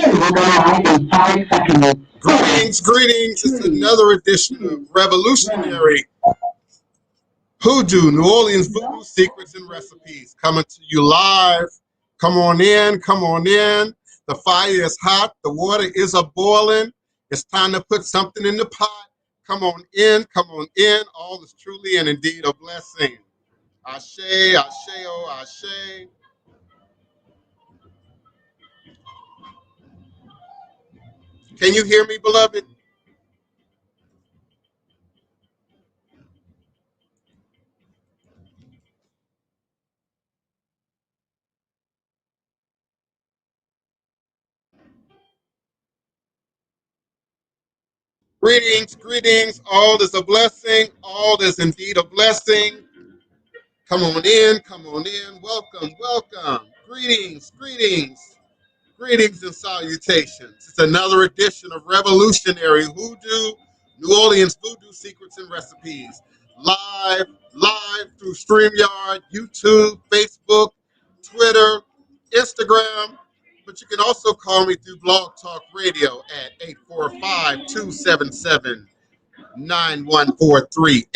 will go live in 5 seconds. Greetings, greetings. It's another edition of Revolutionary Hoodoo, New Orleans Voodoo Secrets and Recipes. Coming to you live. Come on in, come on in. The fire is hot. The water is a-boiling. It's time to put something in the pot. Come on in, come on in. All is truly and indeed a blessing. Ashe, ashe, oh, ashe. Can you hear me, beloved? Greetings, greetings. All is a blessing. All is indeed a blessing. Come on in, come on in. Welcome, welcome. Greetings, greetings. Greetings and salutations. It's another edition of Revolutionary Hoodoo, New Orleans Voodoo Secrets and Recipes. Live through StreamYard, YouTube, Facebook, Twitter, Instagram. But you can also call me through Blog Talk Radio at 845-277-9143.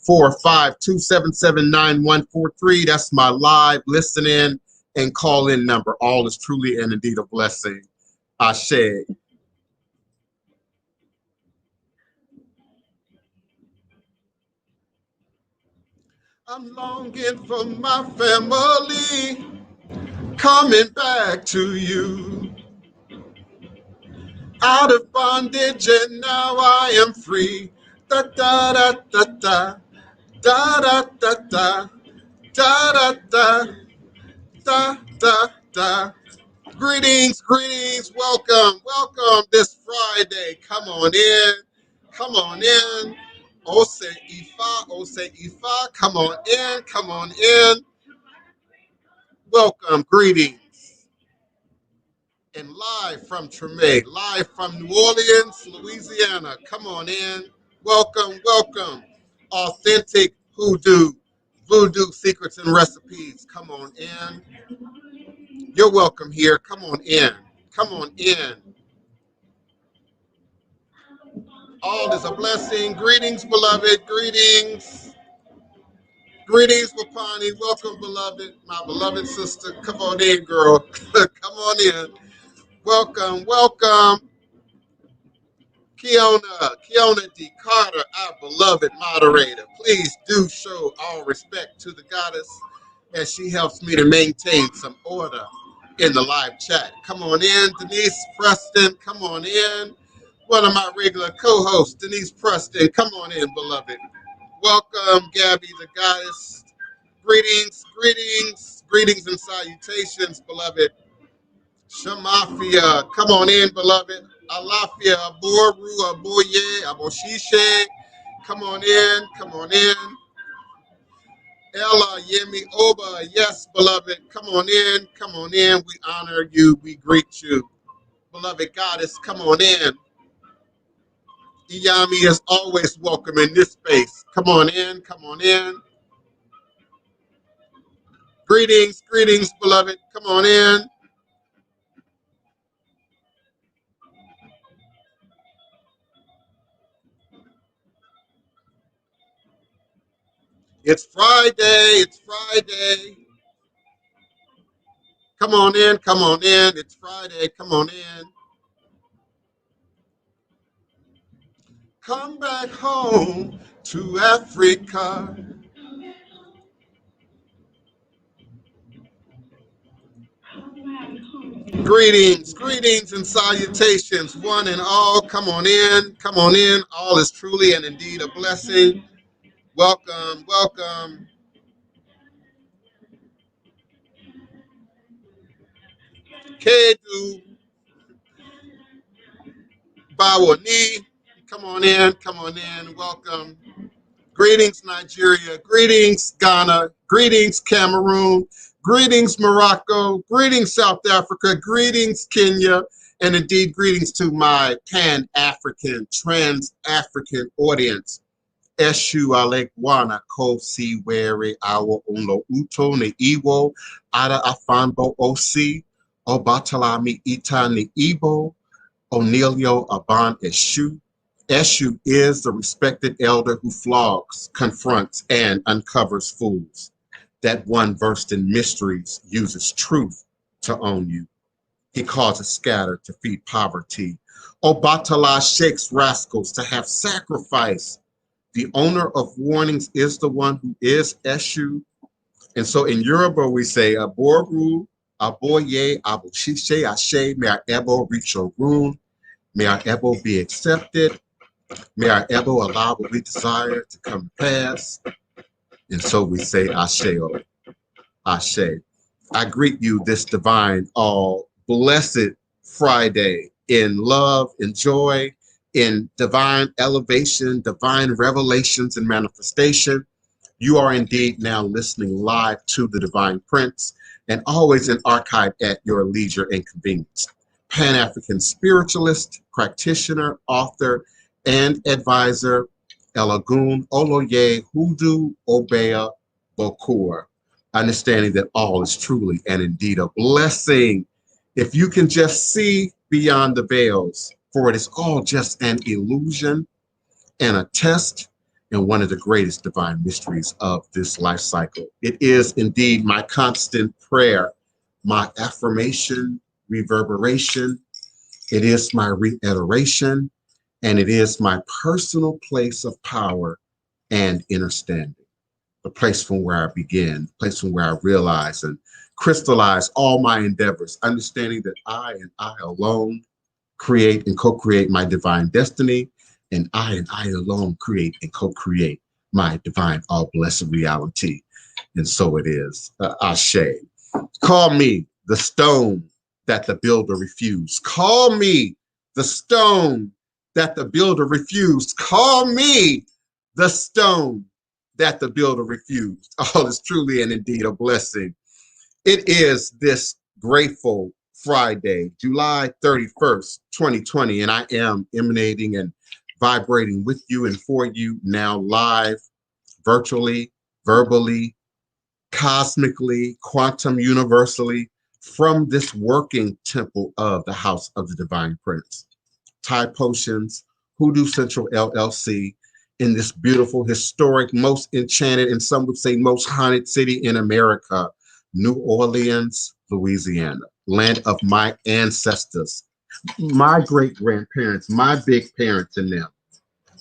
845-277-9143. That's my live listen-in and call-in number. All is truly and indeed a blessing. Ashe. I'm longing for my family coming back to you. Out of bondage and now I am free. Da da da da da da da da da da da da da da. Greetings, greetings, welcome, welcome this Friday. Come on in, come on in. Ose Ifa, come on in, come on in. Welcome, greetings. And live from Treme, live from New Orleans, Louisiana. Come on in, welcome, welcome. Authentic Hoodoo, Voodoo Secrets and Recipes. Come on in. You're welcome here. Come on in. Come on in. All is a blessing. Greetings, beloved. Greetings. Greetings, Wapani. Welcome, beloved. My beloved sister. Come on in, girl. Come on in. Welcome, welcome. Kiona D. Carter, our beloved moderator. Please do show all respect to the goddess as she helps me to maintain some order in the live chat. Come on in, Denise Preston. Come on in. One of my regular co-hosts, Denise Preston. Come on in, beloved. Welcome, Gabby the Goddesss. Greetings, greetings, greetings and salutations, beloved. Shamafia, come on in, beloved. Alafia, Aboru, Aboye, Aboshishe. Come on in, come on in. Ella, Yemi Oba, yes, beloved. Come on in, come on in. We honor you, we greet you. Beloved goddess, come on in. Yemi is always welcome in this space. Come on in, come on in. Greetings, greetings, beloved. Come on in. It's Friday, it's Friday. Come on in, come on in. It's Friday, come on in. Come back home to Africa. Greetings, greetings and salutations, one and all. Come on in, come on in. All is truly and indeed a blessing. Welcome, welcome. Kedu Bawani, come on in, come on in. Welcome. Greetings, Nigeria. Greetings, Ghana. Greetings, Cameroon. Greetings, Morocco. Greetings, South Africa. Greetings, Kenya. And indeed, greetings to my Pan-African, Trans-African audience. Eshu Alekwana Kosi Were Awo Unlo Uto Ne Iwo Ada Afanbo Osi Obatalami Itani Ibo, Onelio Aban Eshu. Eshu is the respected elder who flogs, confronts, and uncovers fools. That one versed in mysteries uses truth to own you. He causes scatter to feed poverty. Obatala shakes rascals to have sacrifice. The owner of warnings is the one who is Eshu. And so in Yoruba, we say, Aboru, Aboye, Aboshishe, Ashe, may our Ebo reach your room. May our Ebo be accepted. May our Ebo allow what we desire to come to pass. And so we say, Asheo, Ashe. I greet you this divine, all blessed Friday in love, in joy, in divine elevation, divine revelations and manifestation. You are indeed now listening live to the Divine Prince, and always an archive at your leisure and convenience. Pan-African spiritualist, practitioner, author, and advisor, Elagun Oloye Hoodoo Obeah Bokur. Understanding that all is truly and indeed a blessing. If you can just see beyond the veils, for it is all just an illusion and a test and one of the greatest divine mysteries of this life cycle. It is indeed my constant prayer, my affirmation, reverberation. It is my reiteration, and it is my personal place of power and understanding. The place from where I begin, the place from where I realize and crystallize all my endeavors, understanding that I and I alone create and co-create my divine destiny, and I alone create and co-create my divine all blessed reality. And so it is. Ashe. Call me the stone that the builder refused. Call me the stone that the builder refused. Call me the stone that the builder refused. All is truly and indeed a blessing. It is this grateful Friday, July 31st, 2020, and I am emanating and vibrating with you and for you now live, virtually, verbally, cosmically, quantum universally, from this working temple of the House of the Divine Prince. Thai Potions, Hoodoo Central LLC, in this beautiful, historic, most enchanted, and some would say most haunted city in America, New Orleans, Louisiana, land of my ancestors, my great-grandparents, my big parents and them,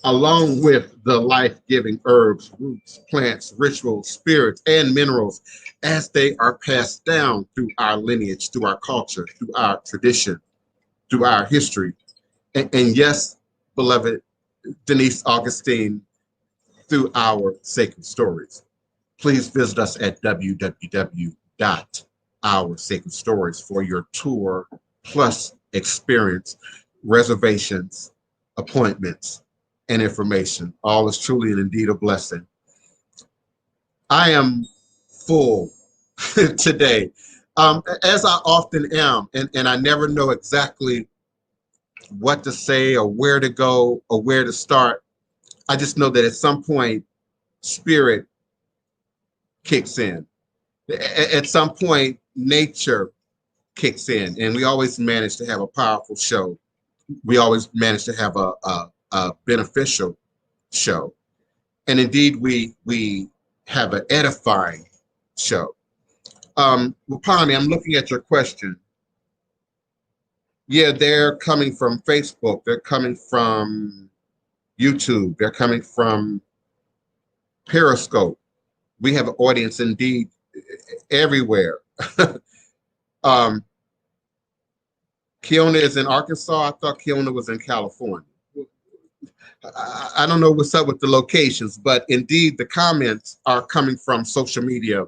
along with the life-giving herbs, roots, plants, rituals, spirits, and minerals as they are passed down through our lineage, through our culture, through our tradition, through our history. And yes, beloved Denise Augustine, through our sacred stories. Please visit us at www.oursacredstories for your tour plus experience, reservations, appointments, and information. All is truly and indeed a blessing. I am full today, as I often am, and I never know exactly what to say or where to go or where to start. I just know that at some point, spirit kicks in. At some point, nature kicks in, and we always manage to have a powerful show. We always manage to have a beneficial show. And indeed, we have an edifying show. Wapani, I'm looking at your question. Yeah, they're coming from Facebook. They're coming from YouTube. They're coming from Periscope. We have an audience indeed everywhere. Kiona is in Arkansas. I thought Kiona was in California. I don't know what's up with the locations, but indeed the comments are coming from social media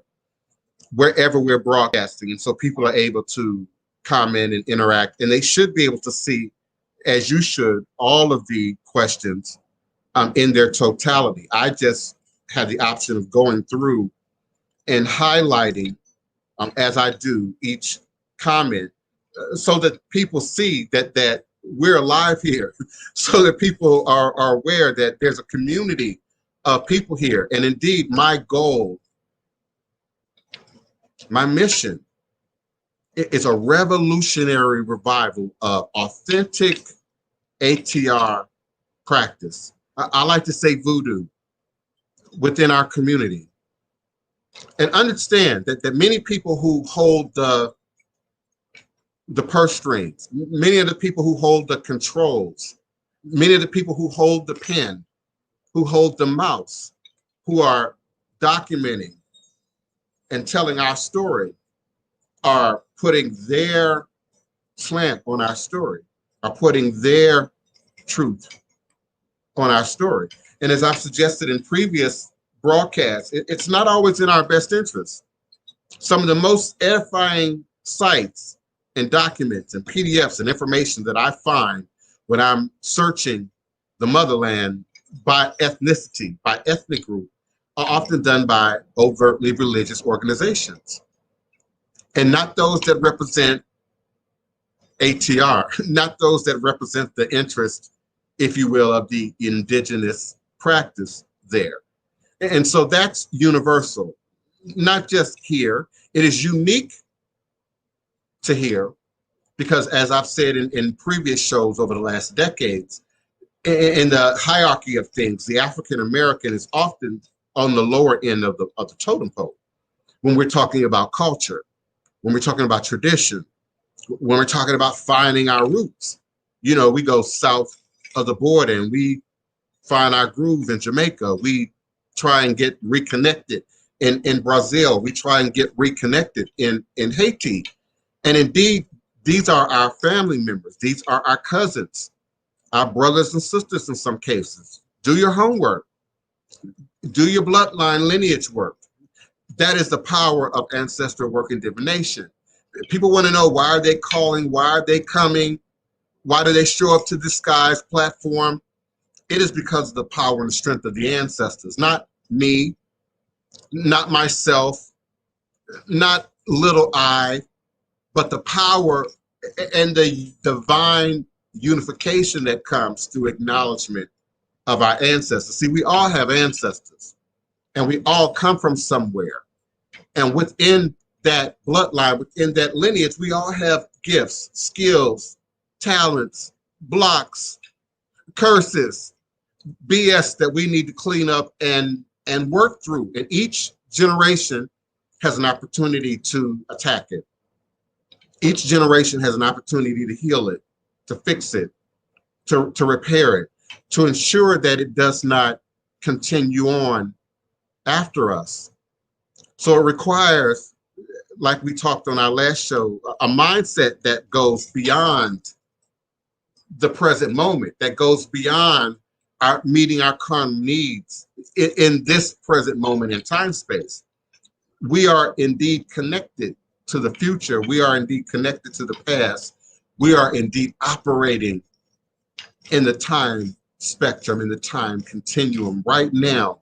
wherever we're broadcasting. And so people are able to comment and interact, and they should be able to see, as you should, all of the questions in their totality. I just had the option of going through and highlighting, as I do, each comment so that people see that we're alive here, so that people are aware that there's a community of people here. And indeed, my goal, my mission It's a revolutionary revival of authentic ATR practice. I like to say voodoo within our community. And understand that many people who hold the purse strings, many of the people who hold the controls, many of the people who hold the pen, who hold the mouse, who are documenting and telling our story, are putting their slant on our story, are putting their truth on our story. And as I've suggested in previous broadcasts, it's not always in our best interest. Some of the most edifying sites and documents and PDFs and information that I find when I'm searching the motherland by ethnicity, by ethnic group, are often done by overtly religious organizations, and not those that represent ATR, not those that represent the interest, if you will, of the indigenous practice there. And so that's universal, not just here. It is unique to here because, as I've said in previous shows over the last decades, in the hierarchy of things, the African American is often on the lower end of the totem pole when we're talking about culture, when we're talking about tradition, when we're talking about finding our roots. You know, we go south of the border and we find our groove in Jamaica. We try and get reconnected in Brazil. We try and get reconnected in Haiti. And indeed, these are our family members. These are our cousins, our brothers and sisters in some cases. Do your homework. Do your bloodline lineage work. That is the power of ancestral work and divination. People want to know, why are they calling? Why are they coming? Why do they show up to this guy's platform? It is because of the power and the strength of the ancestors, not me, not myself, not little I, but the power and the divine unification that comes through acknowledgement of our ancestors. See, we all have ancestors and we all come from somewhere. And within that bloodline, within that lineage, we all have gifts, skills, talents, blocks, curses, BS that we need to clean up and work through. And each generation has an opportunity to attack it. Each generation has an opportunity to heal it, to fix it, to repair it, to ensure that it does not continue on after us. So it requires, like we talked on our last show, a mindset that goes beyond the present moment, that goes beyond our meeting our current needs in this present moment in time space. We are indeed connected to the future. We are indeed connected to the past. We are indeed operating in the time spectrum, in the time continuum right now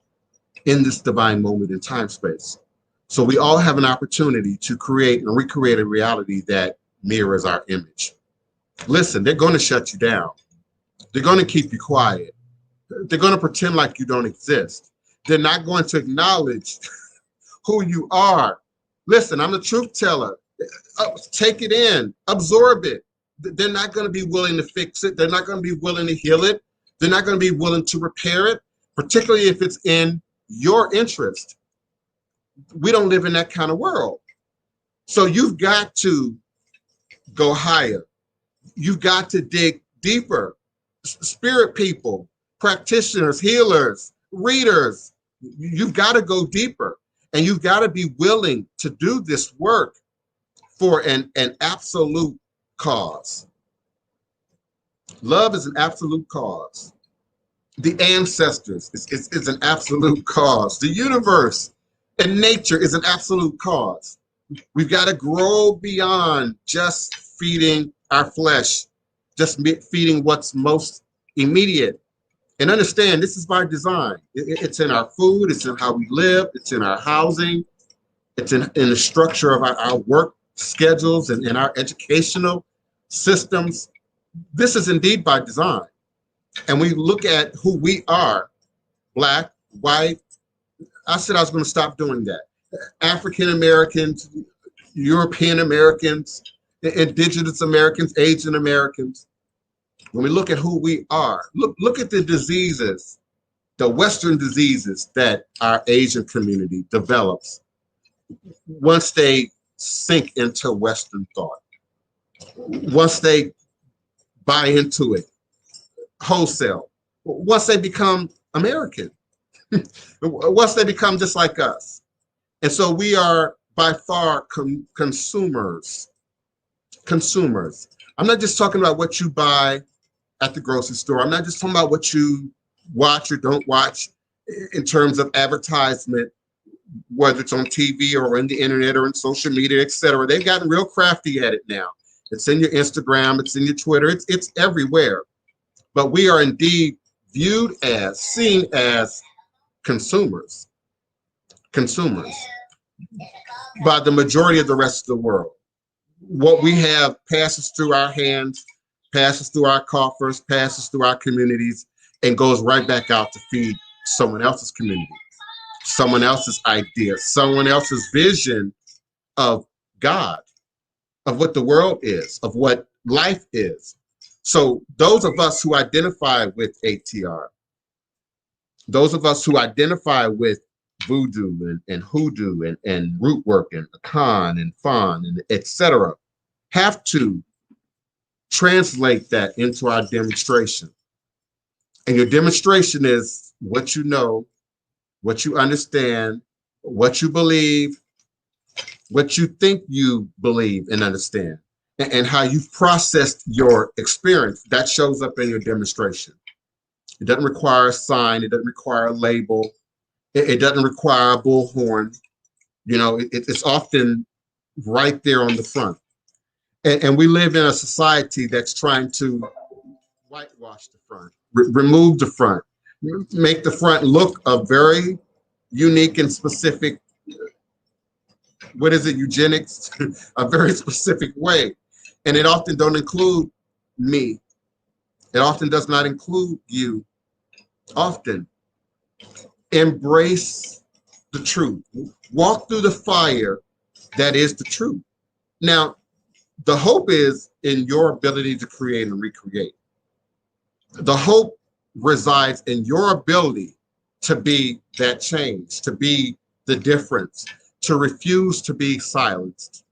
in this divine moment in time space. So we all have an opportunity to create and recreate a reality that mirrors our image. Listen, they're going to shut you down. They're going to keep you quiet. They're going to pretend like you don't exist. They're not going to acknowledge who you are. Listen, I'm the truth teller. Take it in, absorb it. They're not going to be willing to fix it. They're not going to be willing to heal it. They're not going to be willing to repair it, particularly if it's in your interest. We don't live in that kind of world. So you've got to go higher. You've got to dig deeper. Spirit people, practitioners, healers, readers, you've got to go deeper. And you've got to be willing to do this work for an absolute cause. Love is an absolute cause. The ancestors is an absolute cause. The universe and nature is an absolute cause. We've got to grow beyond just feeding our flesh, just feeding what's most immediate. And understand, this is by design. It's in our food, it's in how we live, it's in our housing, it's in the structure of our work schedules and in our educational systems. This is indeed by design. And we look at who we are, Black, white. I said I was going to stop doing that. African Americans, European Americans, Indigenous Americans, Asian Americans, when we look at who we are, look at the diseases, the Western diseases that our Asian community develops once they sink into Western thought, once they buy into it wholesale, once they become American, once they become just like us. And so we are by far consumers. I'm not just talking about what you buy at the grocery store. I'm not just talking about what you watch or don't watch in terms of advertisement, whether it's on TV or in the internet or in social media, etc. They've gotten real crafty at it now. It's in your Instagram, it's in your Twitter, it's everywhere. But we are indeed seen as consumers by the majority of the rest of the world. What we have passes through our hands, passes through our coffers, passes through our communities, and goes right back out to feed someone else's community, someone else's idea, someone else's vision of God, of what the world is, of what life is. So those of us who identify with ATR, those of us who identify with Voodoo and Hoodoo and root work and Akan and Fan and etc., have to translate that into our demonstration. And your demonstration is what you know, what you understand, what you believe, what you think you believe and understand, and how you've processed your experience. That shows up in your demonstration. It doesn't require a sign. It doesn't require a label. It doesn't require a bullhorn. You know, it's often right there on the front. And we live in a society that's trying to whitewash the front, remove the front, make the front look a very unique and specific, what is it, eugenics, a very specific way. And it often don't include me. It often does not include you. Often. Embrace the truth. Walk through the fire that is the truth. Now, the hope is in your ability to create and recreate. The hope resides in your ability to be that change, to be the difference, to refuse to be silenced,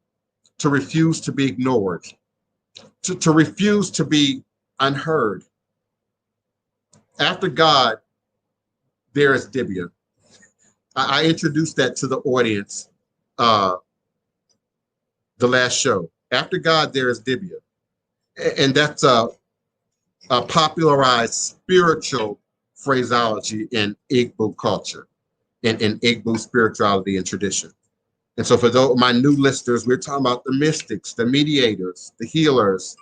to refuse to be ignored, to refuse to be unheard. After God, there is Dibia. I introduced that to the audience the last show. After God, there is Dibia. And that's a popularized spiritual phraseology in Igbo culture, in Igbo spirituality and tradition. And so for those, my new listeners, we're talking about the mystics, the mediators, the healers,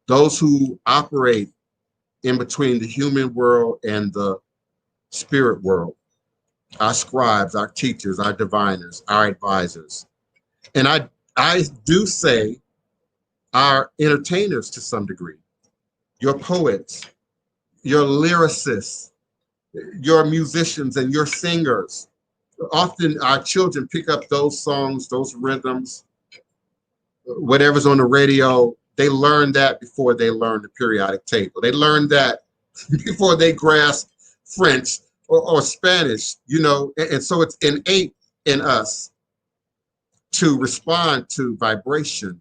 those who operate in between the human world and the spirit world, our scribes, our teachers, our diviners, our advisors. And I do say our entertainers to some degree, your poets, your lyricists, your musicians and your singers. Often our children pick up those songs, those rhythms, whatever's on the radio. They learn that before they learn the periodic table. They learn that before they grasp French or Spanish, you know, and so it's innate in us to respond to vibration.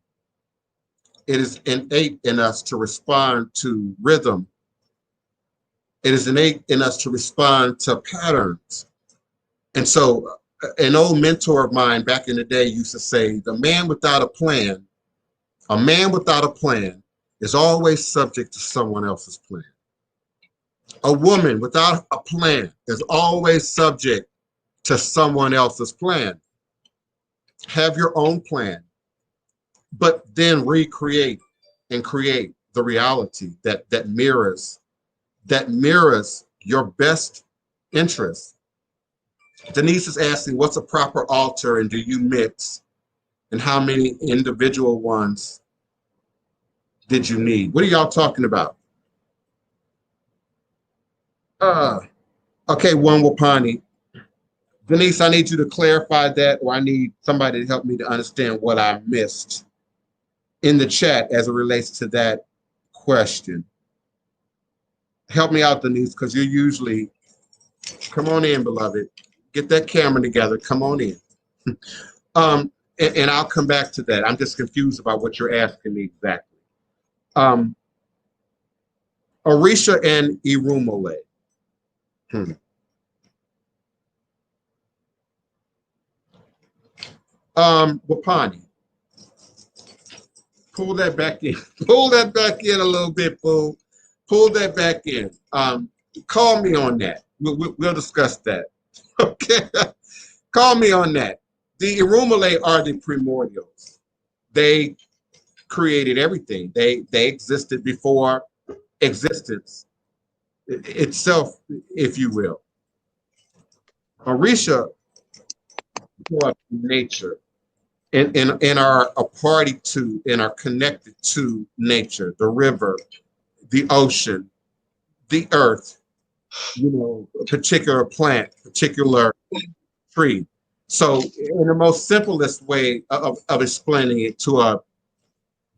It is innate in us to respond to rhythm. It is innate in us to respond to patterns. And so an old mentor of mine back in the day used to say, the man without a plan, a man without a plan is always subject to someone else's plan. A woman without a plan is always subject to someone else's plan. Have your own plan, but then recreate and create the reality that mirrors your best interests. Denise is asking, what's a proper altar and do you mix? And how many individual ones did you need? What are y'all talking about? Okay, one Wapani. Denise, I need you to clarify that, or I need somebody to help me to understand what I missed in the chat as it relates to that question. Help me out, Denise, because you're usually, come on in, beloved. Get that camera together. Come on in. And I'll come back to that. I'm just confused about what you're asking me exactly. Orisha and Irumole. Wapani. Pull that back in. Pull that back in a little bit, boo. Pull that back in. Call me on that. We'll discuss that. Okay. Call me on that. The Irumole are the primordials. They created everything. They existed before existence itself, if you will. Orisha are nature and are a party to and are connected to nature, the river, the ocean, the earth, a particular plant, particular tree. So in the most simplest way of explaining it to a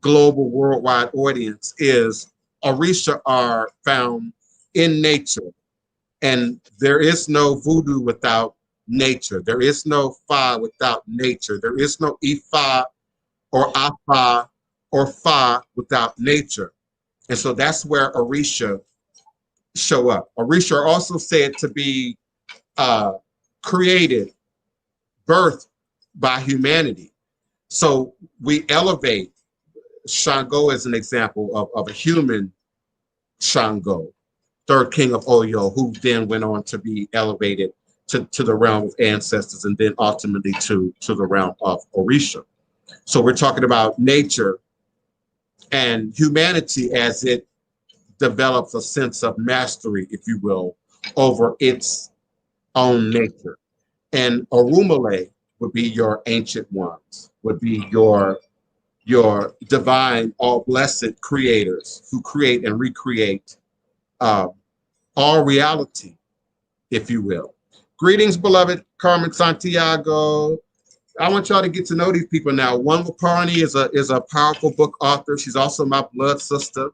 global worldwide audience is Orisha are found in nature, and there is no voodoo without nature. There is no Fa without nature. There is no Ifa or Afa or Fa without nature. And so that's where Orisha show up. Orisha are also said to be created, birthed by humanity. So we elevate Shango as an example of a human Shango, third king of Oyo, who then went on to be elevated to the realm of ancestors and then ultimately to the realm of Orisha. So we're talking about nature and humanity as it develops a sense of mastery, if you will, over its own nature. And Orumale would be your ancient ones, would be your divine, all blessed creators who create and recreate all reality, if you will. Greetings, beloved Carmen Santiago. I want y'all to get to know these people now. One Wapani is a powerful book author. She's also my blood sister.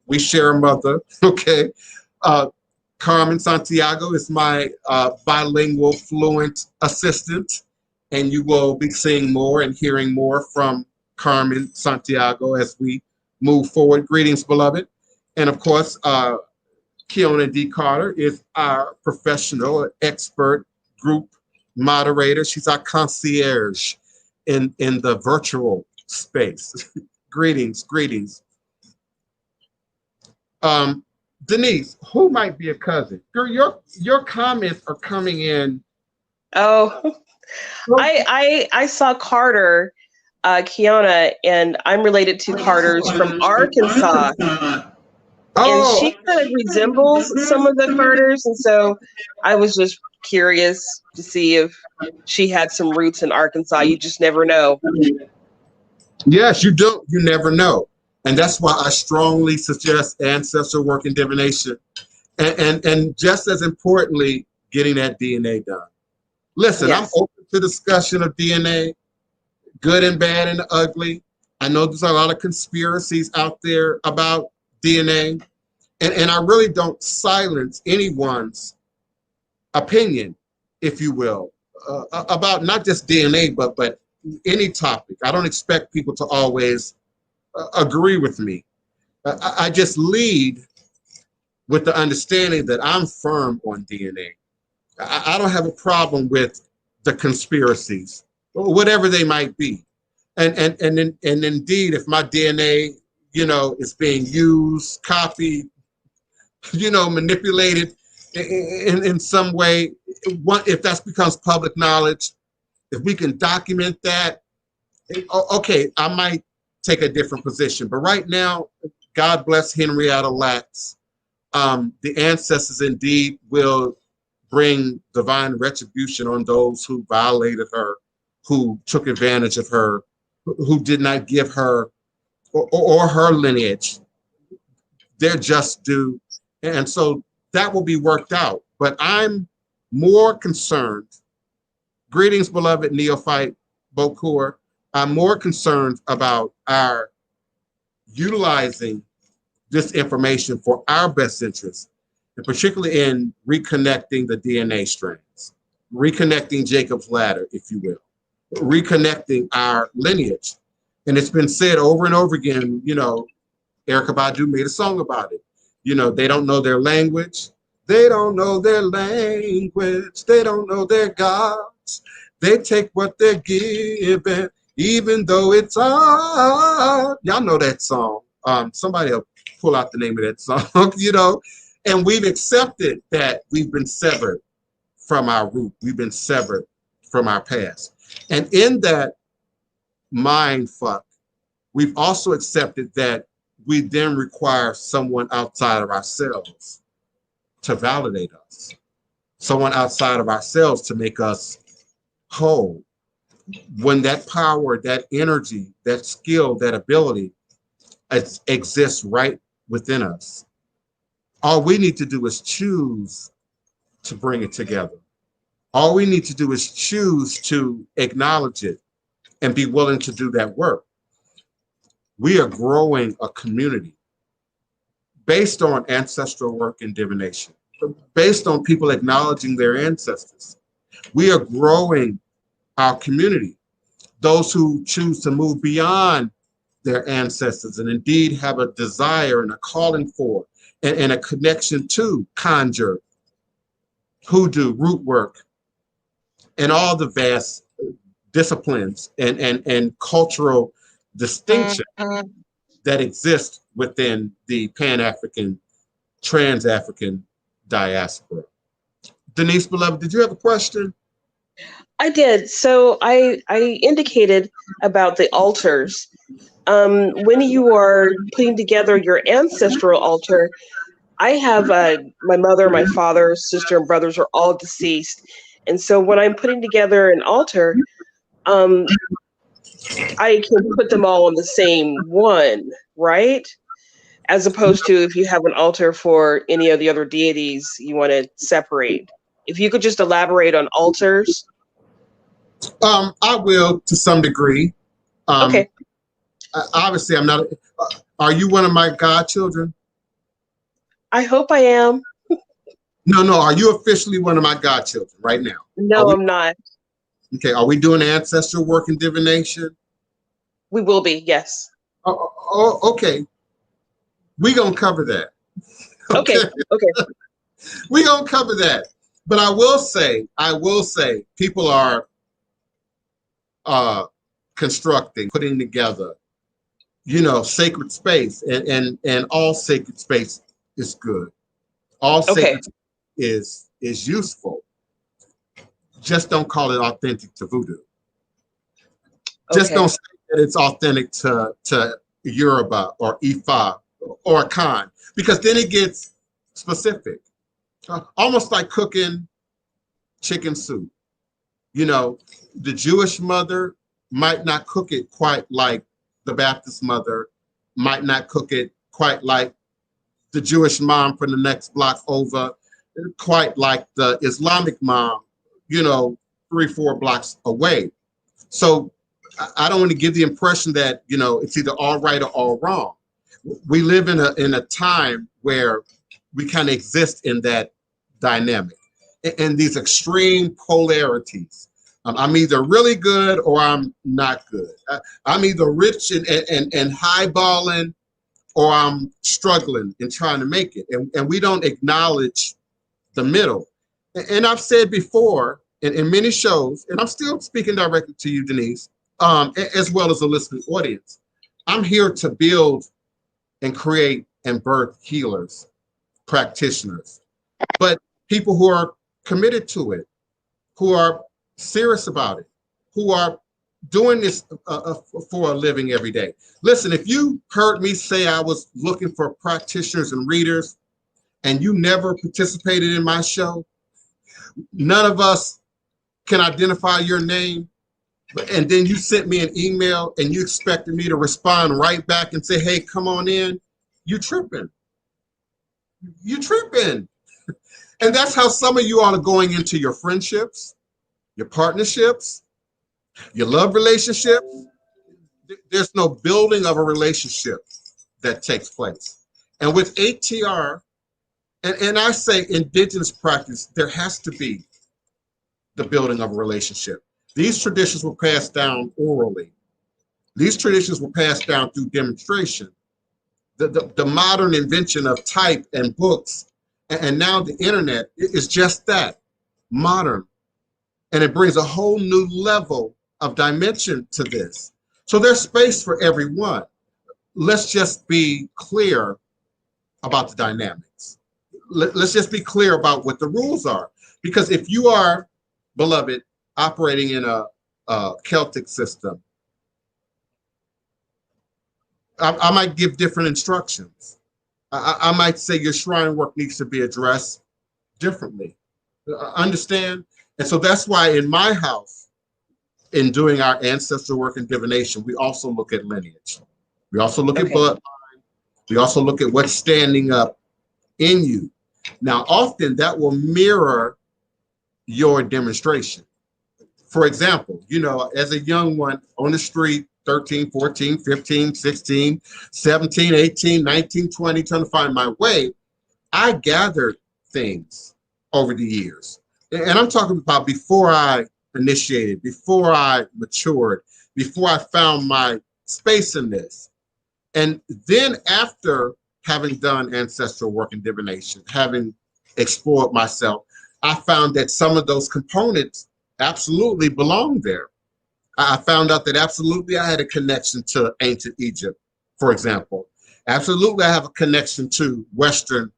We share a mother, okay? Carmen Santiago is my bilingual, fluent assistant, and you will be seeing more and hearing more from Carmen Santiago as we move forward. Greetings, beloved. And of course, Keona D. Carter is our professional, expert group moderator. She's our concierge in the virtual space. Greetings, greetings. Denise, who might be a cousin? Girl, your comments are coming in. Oh, I saw Carter, Keona, and I'm related to Carter's from Arkansas. And she kind of resembles some of the Carters, and so I was just curious to see if she had some roots in Arkansas. You just never know. Yes, you do. You never know. And that's why I strongly suggest ancestral work and divination. And just as importantly, getting that DNA done. Listen, yes. I'm open to discussion of DNA, good and bad and ugly. I know there's a lot of conspiracies out there about DNA, and I really don't silence anyone's opinion, if you will, about not just DNA, but any topic. I don't expect people to always agree with me. I just lead with the understanding that I'm firm on DNA. I don't have a problem with the conspiracies, whatever they might be. And indeed, if my DNA, is being used, copied, manipulated in some way, if that becomes public knowledge, if we can document that, okay, I might take a different position. But right now, God bless Henrietta Lacks. The ancestors indeed will bring divine retribution on those who violated her, who took advantage of her, who did not give her or her lineage their just due. And so that will be worked out. But I'm more concerned, greetings, beloved neophyte, Bokur, I'm more concerned about our utilizing this information for our best interest, and particularly in reconnecting the DNA strands, reconnecting Jacob's ladder, if you will, reconnecting our lineage. And it's been said over and over again, you know, Erykah Badu made a song about it. You know, they don't know their language. They don't know their language. They don't know their gods. They take what they're given, even though it's hard. Y'all know that song. Somebody will pull out the name of that song, you know. And we've accepted that we've been severed from our root. We've been severed from our past. And in that mind fuck, we've also accepted that we then require someone outside of ourselves to validate us, someone outside of ourselves to make us whole. When that power, that energy, that skill, that ability exists right within us, all we need to do is choose to bring it together. All we need to do is choose to acknowledge it and be willing to do that work. We are growing a community based on ancestral work and divination, based on people acknowledging their ancestors. We are growing our community, those who choose to move beyond their ancestors and indeed have a desire and a calling for and a connection to conjure, hoodoo, root work, and all the vast disciplines and cultural distinction that exist within the Pan-African, Trans-African diaspora. Denise, beloved, did you have a question? I did. So I indicated about the altars. When you are putting together your ancestral altar, I have my mother, my father, sister, and brothers are all deceased. And so when I'm putting together an altar, I can put them all on the same one, right? As opposed to if you have an altar for any of the other deities you want to separate. If you could just elaborate on altars. I will to some degree. Okay. Obviously, I'm not. Are you one of my godchildren? I hope I am. No. Are you officially one of my godchildren right now? No, I'm not. Okay. Are we doing ancestral work and divination? We will be, yes. Okay. We're going to cover that. Okay. We're going to cover that. But I will say, people are constructing, putting together, you know, sacred space, and all sacred space is good. All sacred is useful. Just don't call it authentic to voodoo. Just don't say that it's authentic to Yoruba or Ifa or Akan, because then it gets specific. Almost like cooking chicken soup. You know, the Jewish mother might not cook it quite like the Baptist mother, might not cook it quite like the Jewish mom from the next block over, quite like the Islamic mom, you know, 3-4 blocks away. So I don't want to give the impression that, you know, it's either all right or all wrong. We live in a time where we kind of exist in that dynamic and these extreme polarities. I'm either really good or I'm not good. I'm either rich and highballing, or I'm struggling and trying to make it. And we don't acknowledge the middle. And I've said before in many shows, and I'm still speaking directly to you, Denise, as well as a listening audience. I'm here to build and create and birth healers, practitioners, but people who are committed to it, who are serious about it, who are doing this for a living every day. Listen, if you heard me say I was looking for practitioners and readers and you never participated in my show, none of us can identify your name, and then you sent me an email and you expected me to respond right back and say, hey, come on in, you tripping. You tripping. And that's how some of you all are going into your friendships, your partnerships, your love relationships. There's no building of a relationship that takes place. And with ATR, and I say indigenous practice, there has to be the building of a relationship. These traditions were passed down orally. These traditions were passed down through demonstration. The modern invention of type and books, and now the internet is just that, modern. And it brings a whole new level of dimension to this. So there's space for everyone. Let's just be clear about the dynamics. Let's just be clear about what the rules are. Because if you are, beloved, operating in a Celtic system, I might give different instructions. I might say your shrine work needs to be addressed differently. Understand? And so that's why in my house, in doing our ancestral work and divination, we also look at lineage. We also look at bloodline. We also look at what's standing up in you. Now, often that will mirror your demonstration. For example, you know, as a young one on the street, 13, 14, 15, 16, 17, 18, 19, 20, trying to find my way, I gathered things over the years. And I'm talking about before I initiated, before I matured, before I found my space in this. And then after having done ancestral work and divination, having explored myself, I found that some of those components absolutely belong there. I found out that absolutely I had a connection to ancient Egypt, for example. Absolutely I have a connection to Western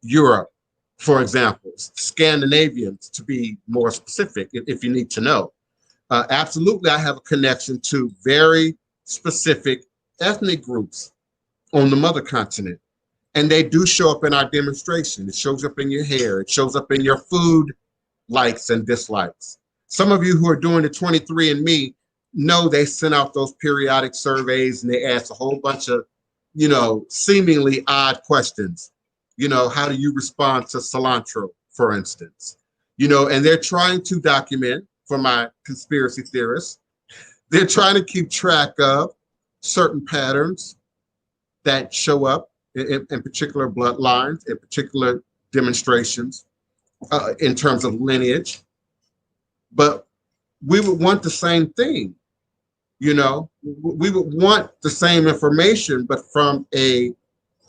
Europe, for example, Scandinavians to be more specific if you need to know. Absolutely I have a connection to very specific ethnic groups on the mother continent. And they do show up in our demonstration. It shows up in your hair. It shows up in your food likes and dislikes. Some of you who are doing the 23andMe know they send out those periodic surveys and they ask a whole bunch of, you know, seemingly odd questions. You know, how do you respond to cilantro, for instance? You know, and they're trying to document, for my conspiracy theorists, they're trying to keep track of certain patterns that show up in particular bloodlines, in particular demonstrations, in terms of lineage. But we would want the same thing, you know, we would want the same information, but from a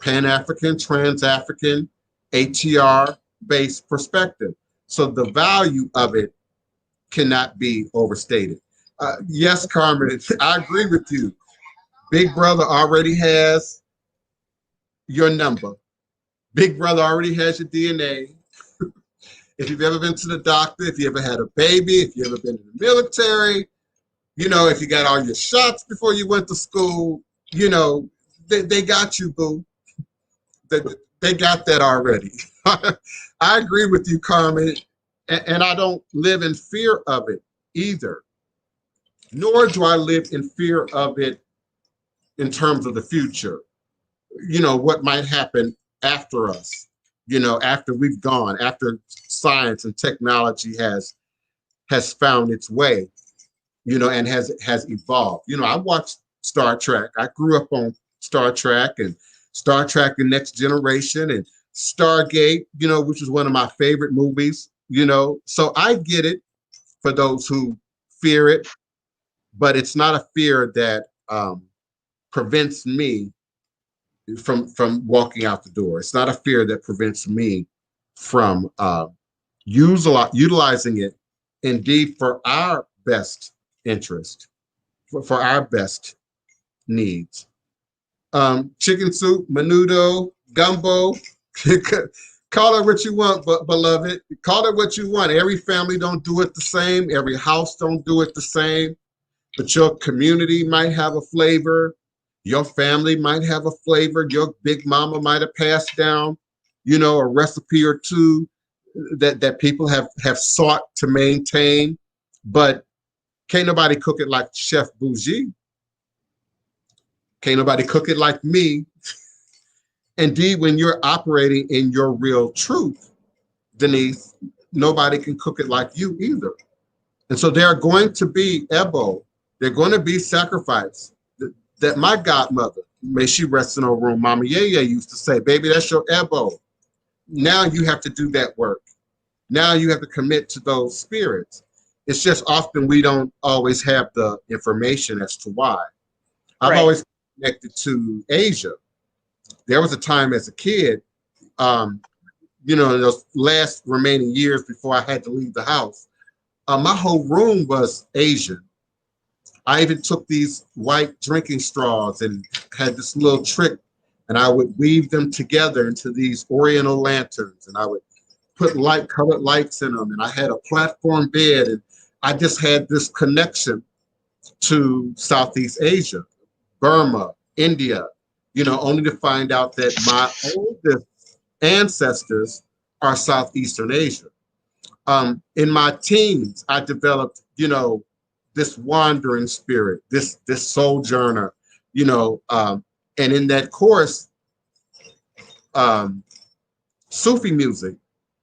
Pan-African, Trans-African, ATR-based perspective. So the value of it cannot be overstated. Yes, Carmen, I agree with you. Big Brother already has your number. Big Brother already has your DNA. If you've ever been to the doctor, if you ever had a baby, if you've ever been in the military, you know, if you got all your shots before you went to school, you know, they got you, boo. They got that already. I agree with you, Carmen, and I don't live in fear of it either. Nor do I live in fear of it in terms of the future. You know, what might happen after us, you know, after we've gone, after science and technology has found its way, you know, and has evolved. You know, I watched Star Trek. I grew up on Star Trek and Star Trek The Next Generation and Stargate, you know, which is one of my favorite movies, you know. So I get it for those who fear it, but it's not a fear that prevents me from walking out the door. It's not a fear that prevents me from utilizing it indeed for our best interest, for our best needs. Chicken soup, menudo, gumbo, call it what you want, but beloved, call it what you want. Every family don't do it the same. Every house don't do it the same, but your community might have a flavor. Your family might have a flavor. Your big mama might have passed down, you know, a recipe or two that people have sought to maintain, but can't nobody cook it like Chef Bougie. Can't nobody cook it like me. Indeed, when you're operating in your real truth, Denise, nobody can cook it like you either. And so there are going to be Ebo, there are going to be sacrifice that my godmother, may she rest in her room, Mama Yaya used to say, baby, that's your Ebo. Now you have to do that work. Now you have to commit to those spirits. It's just often we don't always have the information as to why. I've always connected to Asia. There was a time as a kid, you know, in those last remaining years before I had to leave the house, my whole room was Asian. I even took these white drinking straws and had this little trick, and I would weave them together into these Oriental lanterns, and I would put colored lights in them, and I had a platform bed, and I just had this connection to Southeast Asia, Burma, India, you know, only to find out that my oldest ancestors are Southeastern Asia. In my teens, I developed, you know, this wandering spirit, this sojourner, you know, and in that course, Sufi music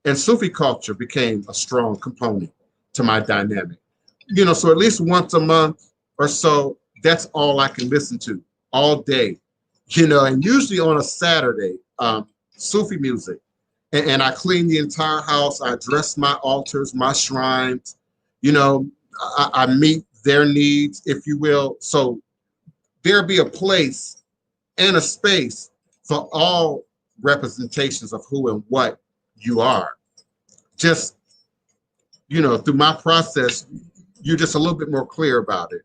and Sufi culture became a strong component to my dynamic. You know, so at least once a month or so, that's all I can listen to all day, you know, and usually on a Saturday, Sufi music. And I clean the entire house. I dress my altars, my shrines, you know, I meet their needs, if you will. So there be a place and a space for all representations of who and what you are. Just, you know, through my process, you're just a little bit more clear about it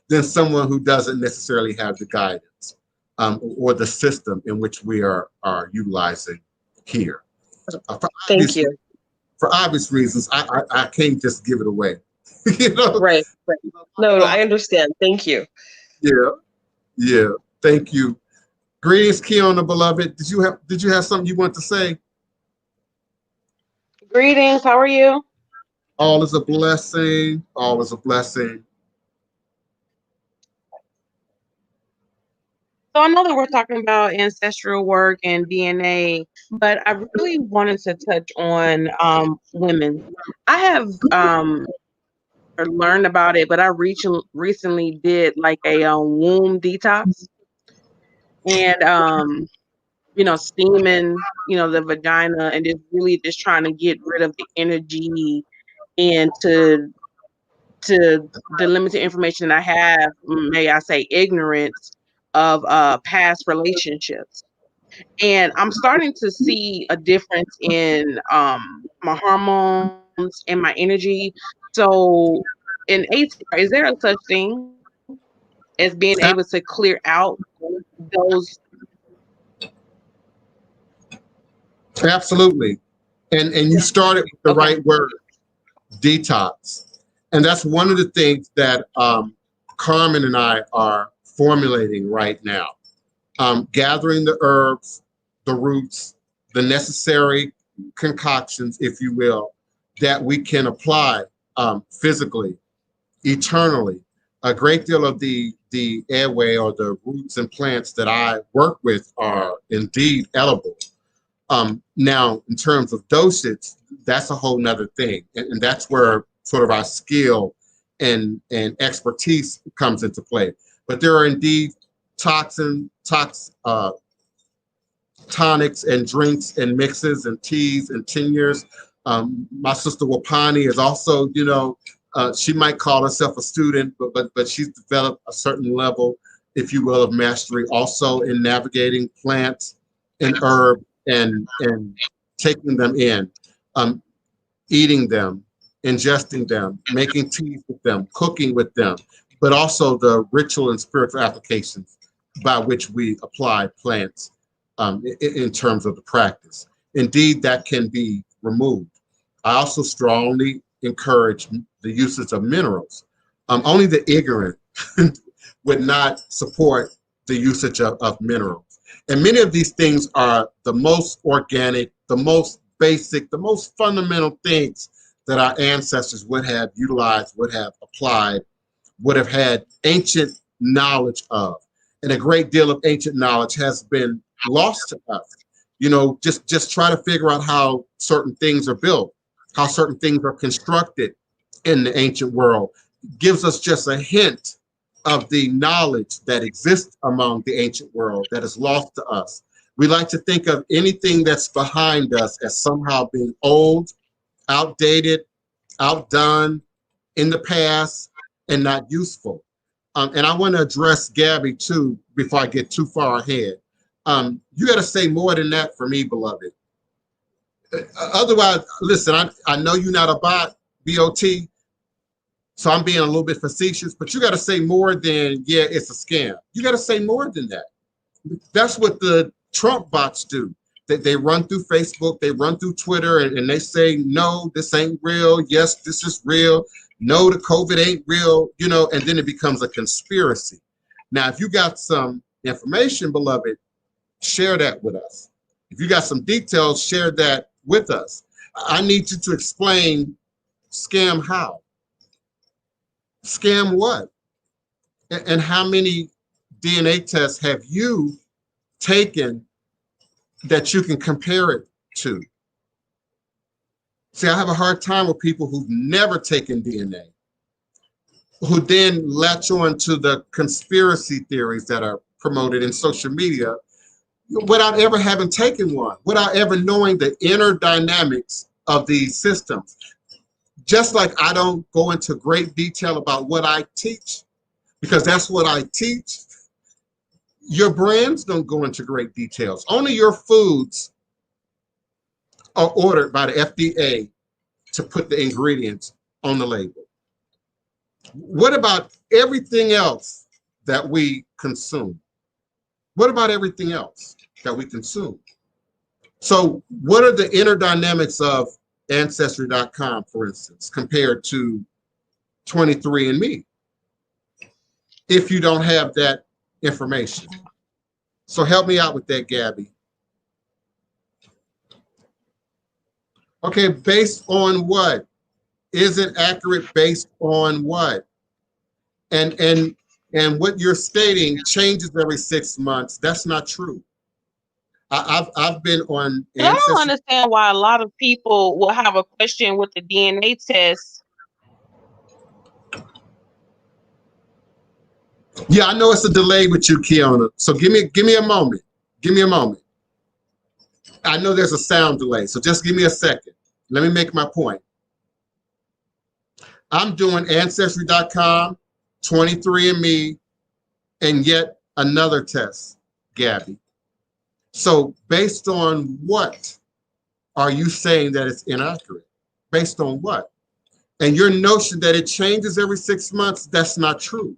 than someone who doesn't necessarily have the guidance or the system in which we are utilizing here. Thank you. For obvious reasons, I can't just give it away. You know? Right. No, I understand. Thank you. Yeah. Thank you. Greetings, Kiona, beloved. Did you have something you want to say? Greetings. How are you? All is a blessing. All is a blessing. So I know that we're talking about ancestral work and DNA, but I really wanted to touch on women. I have learned about it, but I recently did like a womb detox, and you know, steaming, you know, the vagina, and just really just trying to get rid of the energy and to the limited information I have, may I say ignorance of past relationships. And I'm starting to see a difference in my hormones and my energy. So in ATR, is there a such thing as being able to clear out those? Absolutely. And you started with the right word, detox. And that's one of the things that Carmen and I are formulating right now. Gathering the herbs, the roots, the necessary concoctions, if you will, that we can apply physically, eternally. A great deal of the airway or the roots and plants that I work with are indeed edible. Now, in terms of dosage, that's a whole nother thing. And that's where sort of our skill and expertise comes into play. But there are indeed tonics and drinks and mixes and teas and tinctures. My sister Wapani is also, you know, she might call herself a student, but she's developed a certain level, if you will, of mastery also in navigating plants and herbs and taking them in, eating them, ingesting them, making teas with them, cooking with them, but also the ritual and spiritual applications by which we apply plants in terms of the practice. Indeed, that can be removed. I also strongly encourage the usage of minerals. Only the ignorant would not support the usage of minerals. And many of these things are the most organic, the most basic, the most fundamental things that our ancestors would have utilized, would have applied, would have had ancient knowledge of. And a great deal of ancient knowledge has been lost to us You know, just try to figure out how certain things are built, how certain things are constructed in the ancient world. Gives us just a hint of the knowledge that exists among the ancient world that is lost to us. We like to think of anything that's behind us as somehow being old, outdated, outdone, in the past, and not useful. And I want to address Gabby too before I get too far ahead. You got to say more than that for me, beloved. Otherwise, listen, I know you're not a bot, B-O-T, so I'm being a little bit facetious, but you got to say more than, yeah, it's a scam. You got to say more than that. That's what the Trump bots do. They run through Facebook, they run through Twitter, and they say, no, this ain't real. Yes, this is real. No, the COVID ain't real, you know, and then it becomes a conspiracy. Now, if you got some information, beloved, share that with us. If you got some details, share that with us. I need you to explain scam how. Scam what? And how many DNA tests have you taken that you can compare it to? See, I have a hard time with people who've never taken DNA, who then latch on to the conspiracy theories that are promoted in social media without ever having taken one, without ever knowing the inner dynamics of these systems. Just like I don't go into great detail about what I teach, because that's what I teach. Your brands don't go into great details. Only your foods are ordered by the FDA to put the ingredients on the label. What about everything else that we consume? What about everything else that we consume? So what are the inner dynamics of Ancestry.com, for instance, compared to 23andMe, if you don't have that information? So help me out with that, Gabby. Okay, based on what? Is it accurate based on what? And what you're stating changes every 6 months. That's not true. I've been on I don't understand why a lot of people will have a question with the DNA test. Yeah, I know it's a delay with you, Kiana. So give me a moment. Give me a moment. I know there's a sound delay, so just give me a second. Let me make my point. I'm doing Ancestry.com, 23andMe, and yet another test, Gabby. So based on what are you saying that it's inaccurate? Based on what? And your notion that it changes every 6 months, that's not true.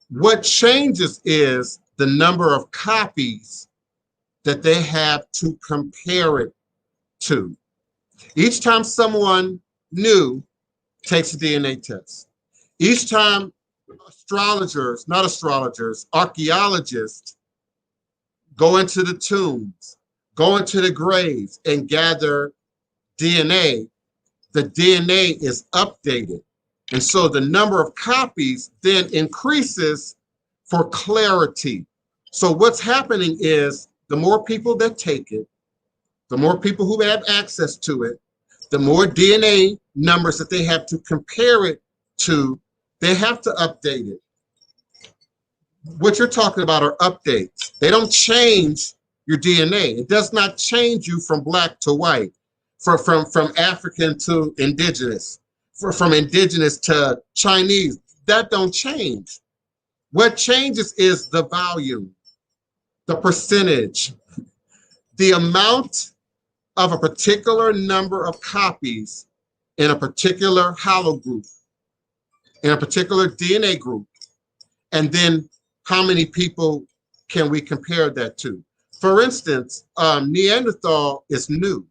What changes is the number of copies that they have to compare it to. Each time someone new takes a DNA test, each time astrologers, not astrologers, archaeologists go into the tombs, go into the graves and gather DNA, the DNA is updated. And so the number of copies then increases for clarity. So what's happening is the more people that take it, the more people who have access to it, the more DNA numbers that they have to compare it to, they have to update it. What you're talking about are updates. They don't change your DNA. It does not change you from black to white, from African to indigenous, from indigenous to Chinese. That don't change. What changes is the volume, the percentage, the amount of a particular number of copies in a particular haplogroup, in a particular DNA group, and then how many people can we compare that to? For instance, Neanderthal is new.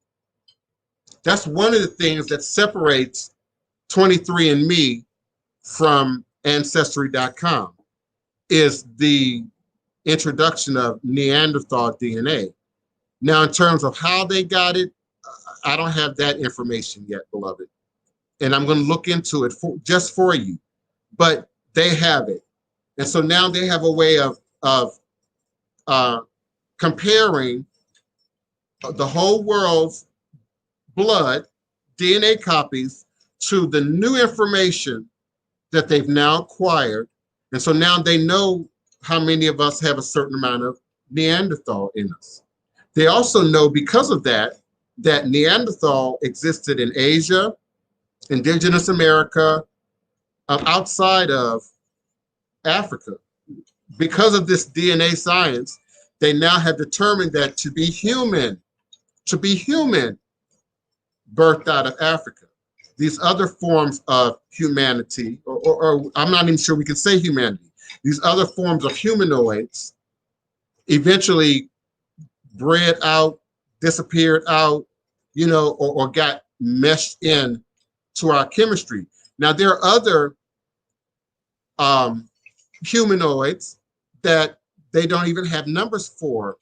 That's one of the things that separates 23andMe from Ancestry.com, is the introduction of Neanderthal DNA. Now, in terms of how they got it, I don't have that information yet, beloved. And I'm going to look into it just for you. But they have it. And so now they have a way of comparing the whole world's blood, DNA copies, to the new information that they've now acquired. And so now they know how many of us have a certain amount of Neanderthal in us. They also know, because of that, that Neanderthal existed in Asia, Indigenous America, outside of Africa. Because of this DNA science, they now have determined that to be human, birthed out of Africa. These other forms of humanity, or I'm not even sure we can say humanity, these other forms of humanoids eventually bred out, disappeared out, you know, or got meshed in to our chemistry. Now, there are other humanoids that they don't even have numbers for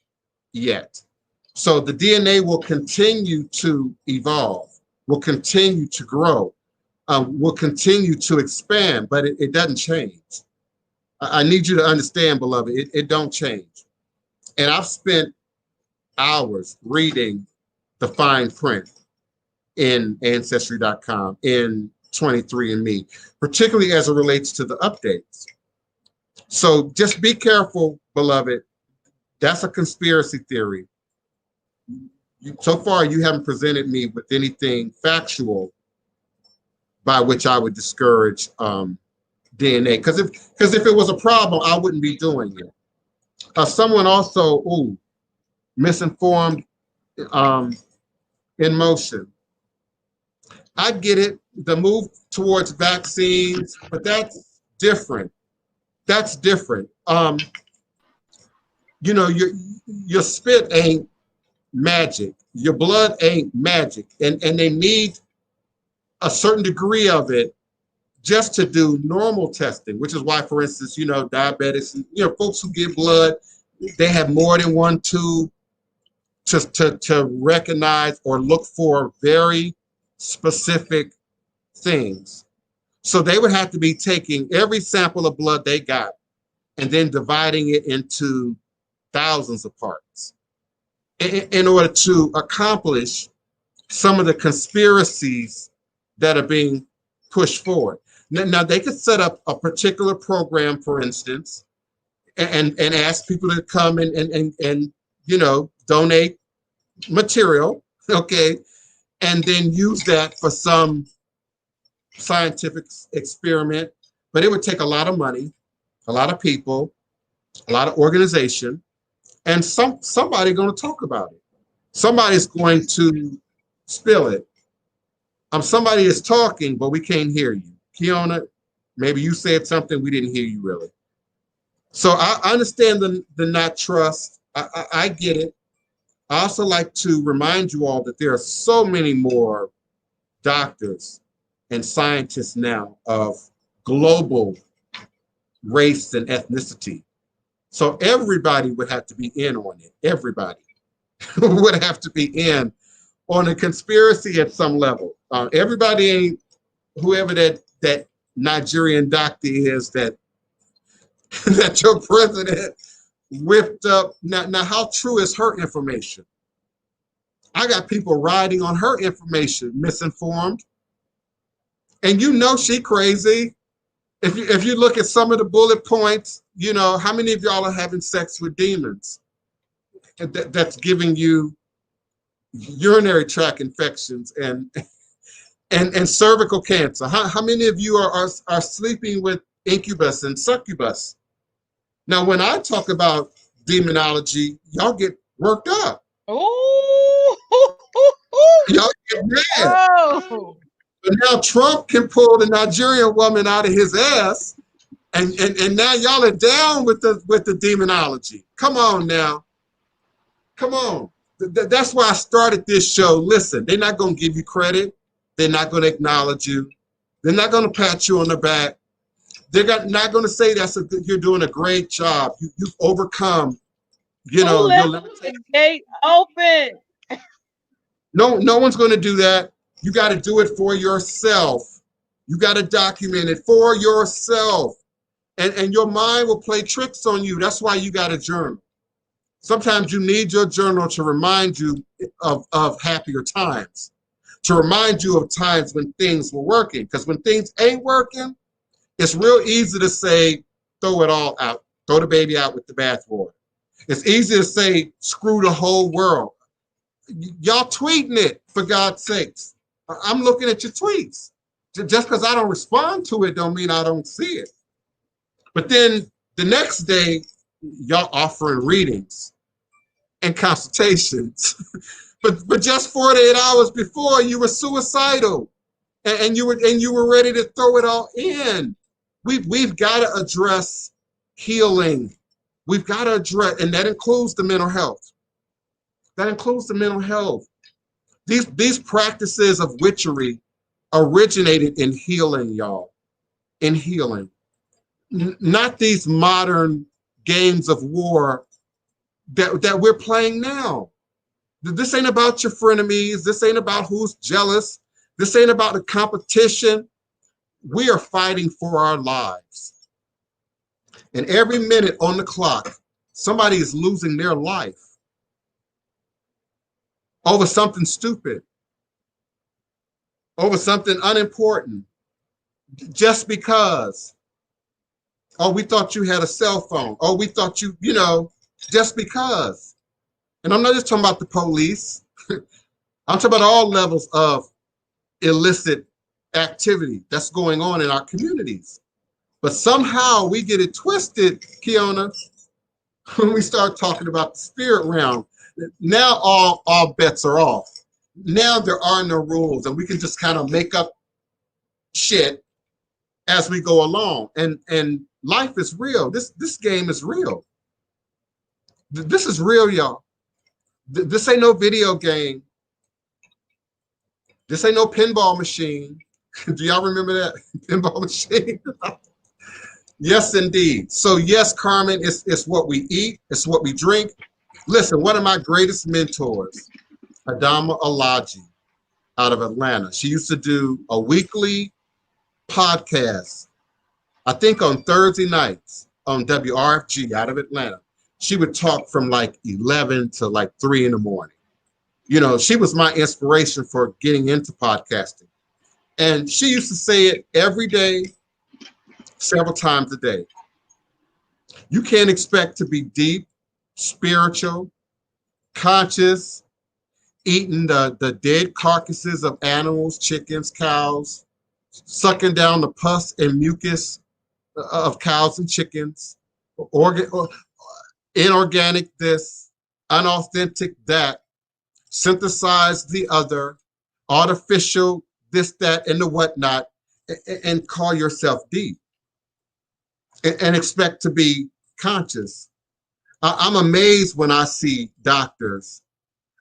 yet. So the DNA will continue to evolve, will continue to grow, will continue to expand, but it doesn't change. I need you to understand, beloved, it don't change. And I've spent hours reading the fine print in Ancestry.com, in 23andMe, particularly as it relates to the updates. So just be careful, beloved. That's a conspiracy theory. So far, you haven't presented me with anything factual by which I would discourage DNA. Because if it was a problem, I wouldn't be doing it. Someone also, misinformed in motion. I get it, the move towards vaccines, but that's different. That's different. You know, your spit ain't magic. Your blood ain't magic. And they need a certain degree of it just to do normal testing, which is why, for instance, you know, diabetics, you know, folks who give blood, they have more than one tube to recognize or look for very specific things. So they would have to be taking every sample of blood they got and then dividing it into thousands of parts in order to accomplish some of the conspiracies that are being pushed forward. Now they could set up a particular program, for instance, and ask people to come and you know, donate material, okay, and then use that for some scientific experiment. But it would take a lot of money, a lot of people, a lot of organization, and somebody going to talk about it. Somebody's going to spill it. Somebody is talking, but we can't hear you. Kiona, maybe you said something, we didn't hear you really. So I understand the not trust. I get it. I also like to remind you all that there are so many more doctors and scientists now of global race and ethnicity. So everybody would have to be in on it. Everybody would have to be in on a conspiracy at some level. Everybody ain't whoever that Nigerian doctor is that your president whipped up. Now, how true is her information? I got people riding on her information, misinformed. And you know she crazy. If you look at some of the bullet points, you know, how many of y'all are having sex with demons? That's giving you urinary tract infections and cervical cancer. How many of you are sleeping with incubus and succubus? Now, when I talk about demonology, y'all get worked up. Oh, Y'all get mad. oh. But now Trump can pull the Nigerian woman out of his ass, and now y'all are down with the demonology. Come on now. Come on. That's why I started this show. Listen, they're not going to give you credit. They're not going to acknowledge you. They're not going to pat you on the back. They're not going to say you're doing a great job. You've overcome, you know, your limitations. The gate open. No one's going to do that. You got to do it for yourself. You got to document it for yourself. And your mind will play tricks on you. That's why you got a journal. Sometimes you need your journal to remind you of happier times, to remind you of times when things were working. Because when things ain't working, it's real easy to say, throw it all out, throw the baby out with the bathwater. It's easy to say, screw the whole world. Y'all tweeting it, for God's sakes. I'm looking at your tweets. Just because I don't respond to it don't mean I don't see it. But then the next day, y'all offering readings and consultations. but just 48 hours before, you were suicidal, and you were ready to throw it all in. We've got to address healing. We've got to address, and that includes the mental health. That includes the mental health. These practices of witchery originated in healing, y'all. In healing. Not these modern games of war that we're playing now. This ain't about your frenemies. This ain't about who's jealous. This ain't about the competition. We are fighting for our lives. And every minute on the clock, somebody is losing their life over something stupid, over something unimportant, just because. Oh, we thought you had a cell phone. Oh, we thought you know, just because. And I'm not just talking about the police. I'm talking about all levels of illicit activity that's going on in our communities. But somehow we get it twisted, Kiona, when we start talking about the spirit realm. Now all bets are off. Now there are no rules, and we can just kind of make up shit as we go along. And life is real. This game is real. This is real, y'all. This ain't no video game. This ain't no pinball machine. Do y'all remember that pinball machine? Yes, indeed. So yes, Carmen, it's what we eat. It's what we drink. Listen, one of my greatest mentors, Adama Alaji, out of Atlanta. She used to do a weekly podcast, I think on Thursday nights on WRFG out of Atlanta. She would talk from like 11 to like 3 in the morning. You know, she was my inspiration for getting into podcasting. And she used to say it every day, several times a day. You can't expect to be deep, spiritual, conscious, eating the dead carcasses of animals, chickens, cows, sucking down the pus and mucus of cows and chickens, inorganic this, unauthentic that, synthesized the other, artificial this, that, and the whatnot, and call yourself deep and expect to be conscious. I'm amazed when I see doctors,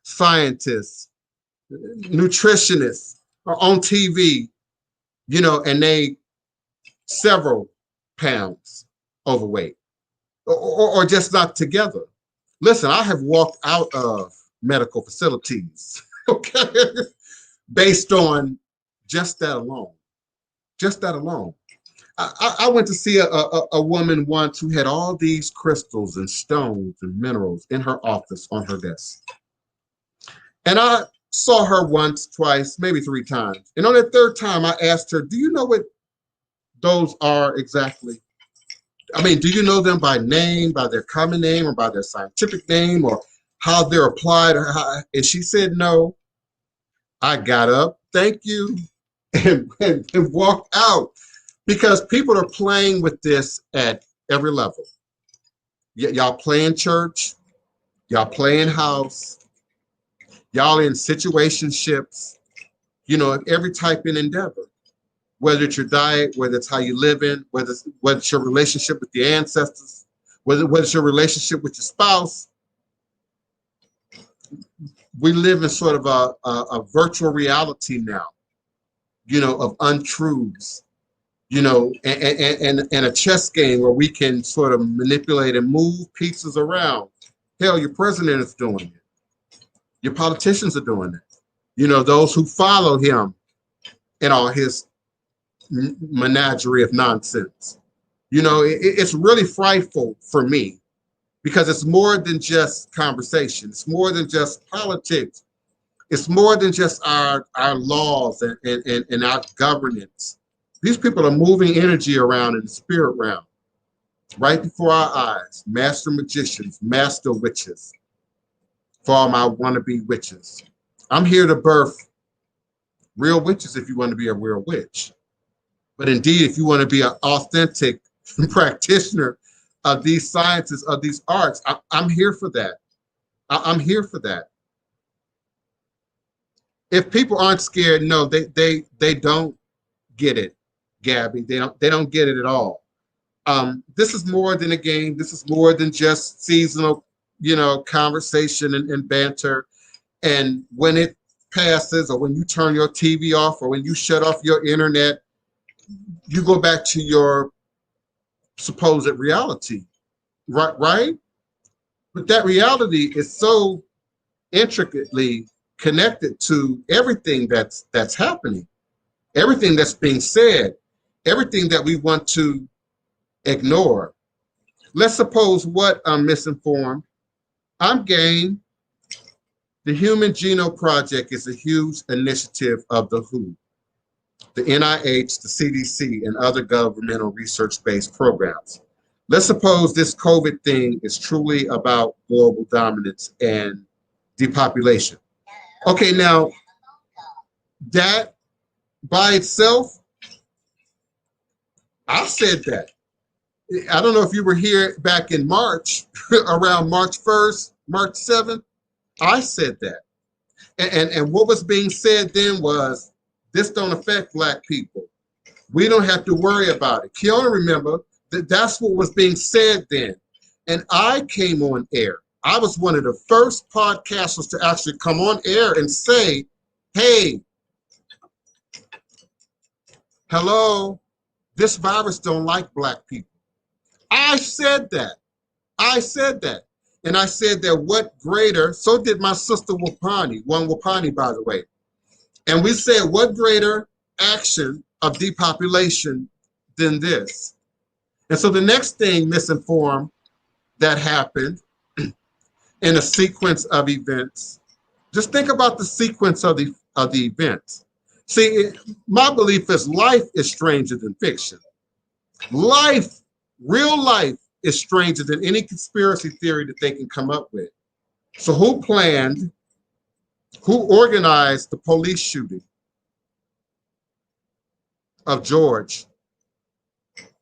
scientists, nutritionists on TV, you know, and they several pounds overweight or just not together. Listen, I have walked out of medical facilities, okay, based on just that alone. Just that alone. I went to see a woman once who had all these crystals and stones and minerals in her office on her desk. And I saw her once, twice, maybe 3 times. And on that 3rd time, I asked her, do you know what those are exactly? I mean, do you know them by name, by their common name, or by their scientific name, or how they're applied? Or how? And she said, no. I got up, thank you, and walked out. Because people are playing with this at every level. Y'all play in church, y'all play in house, y'all in situationships, you know, every type in endeavor. Whether it's your diet, whether it's how you live in, whether it's your relationship with the ancestors, whether it's your relationship with your spouse. We live in sort of a virtual reality now, you know, of untruths. You know, and a chess game where we can sort of manipulate and move pieces around. Hell, your president is doing it. Your politicians are doing it. You know, those who follow him in all his menagerie of nonsense. You know, it's really frightful for me because it's more than just conversation. It's more than just politics. It's more than just our laws and our governance. These people are moving energy around in the spirit realm, right before our eyes. Master magicians, master witches, for all my wannabe witches. I'm here to birth real witches if you want to be a real witch. But indeed, if you want to be an authentic practitioner of these sciences, of these arts, I'm here for that. I'm here for that. If people aren't scared, no, they don't get it, Gabby. They don't get it at all. This is more than a game. This is more than just seasonal, conversation and banter. And when it passes, or when you turn your TV off, or when you shut off your internet, you go back to your supposed reality, right? But that reality is so intricately connected to everything that's happening, everything that's being said, everything that we want to ignore. Let's suppose what I'm misinformed. I'm game. The Human Genome Project is a huge initiative of the WHO, the NIH, the CDC, and other governmental research-based programs. Let's suppose this COVID thing is truly about global dominance and depopulation. Okay, now that by itself, I said that. I don't know if you were here back in March, around March 1st, March 7th, I said that. And what was being said then was, this don't affect Black people. We don't have to worry about it. Kiona, remember, that's what was being said then. And I came on air. I was one of the first podcasters to actually come on air and say, hey, hello, this virus don't like Black people. I said that. I said that. And I said that what greater, so did my sister Wapani, one Wapani, by the way. And we said, what greater action of depopulation than this? And so the next thing, misinformed, that happened in a sequence of events, just think about the sequence of the events. See, my belief is life is stranger than fiction. Life, real life, is stranger than any conspiracy theory that they can come up with. So who planned, who organized the police shooting of George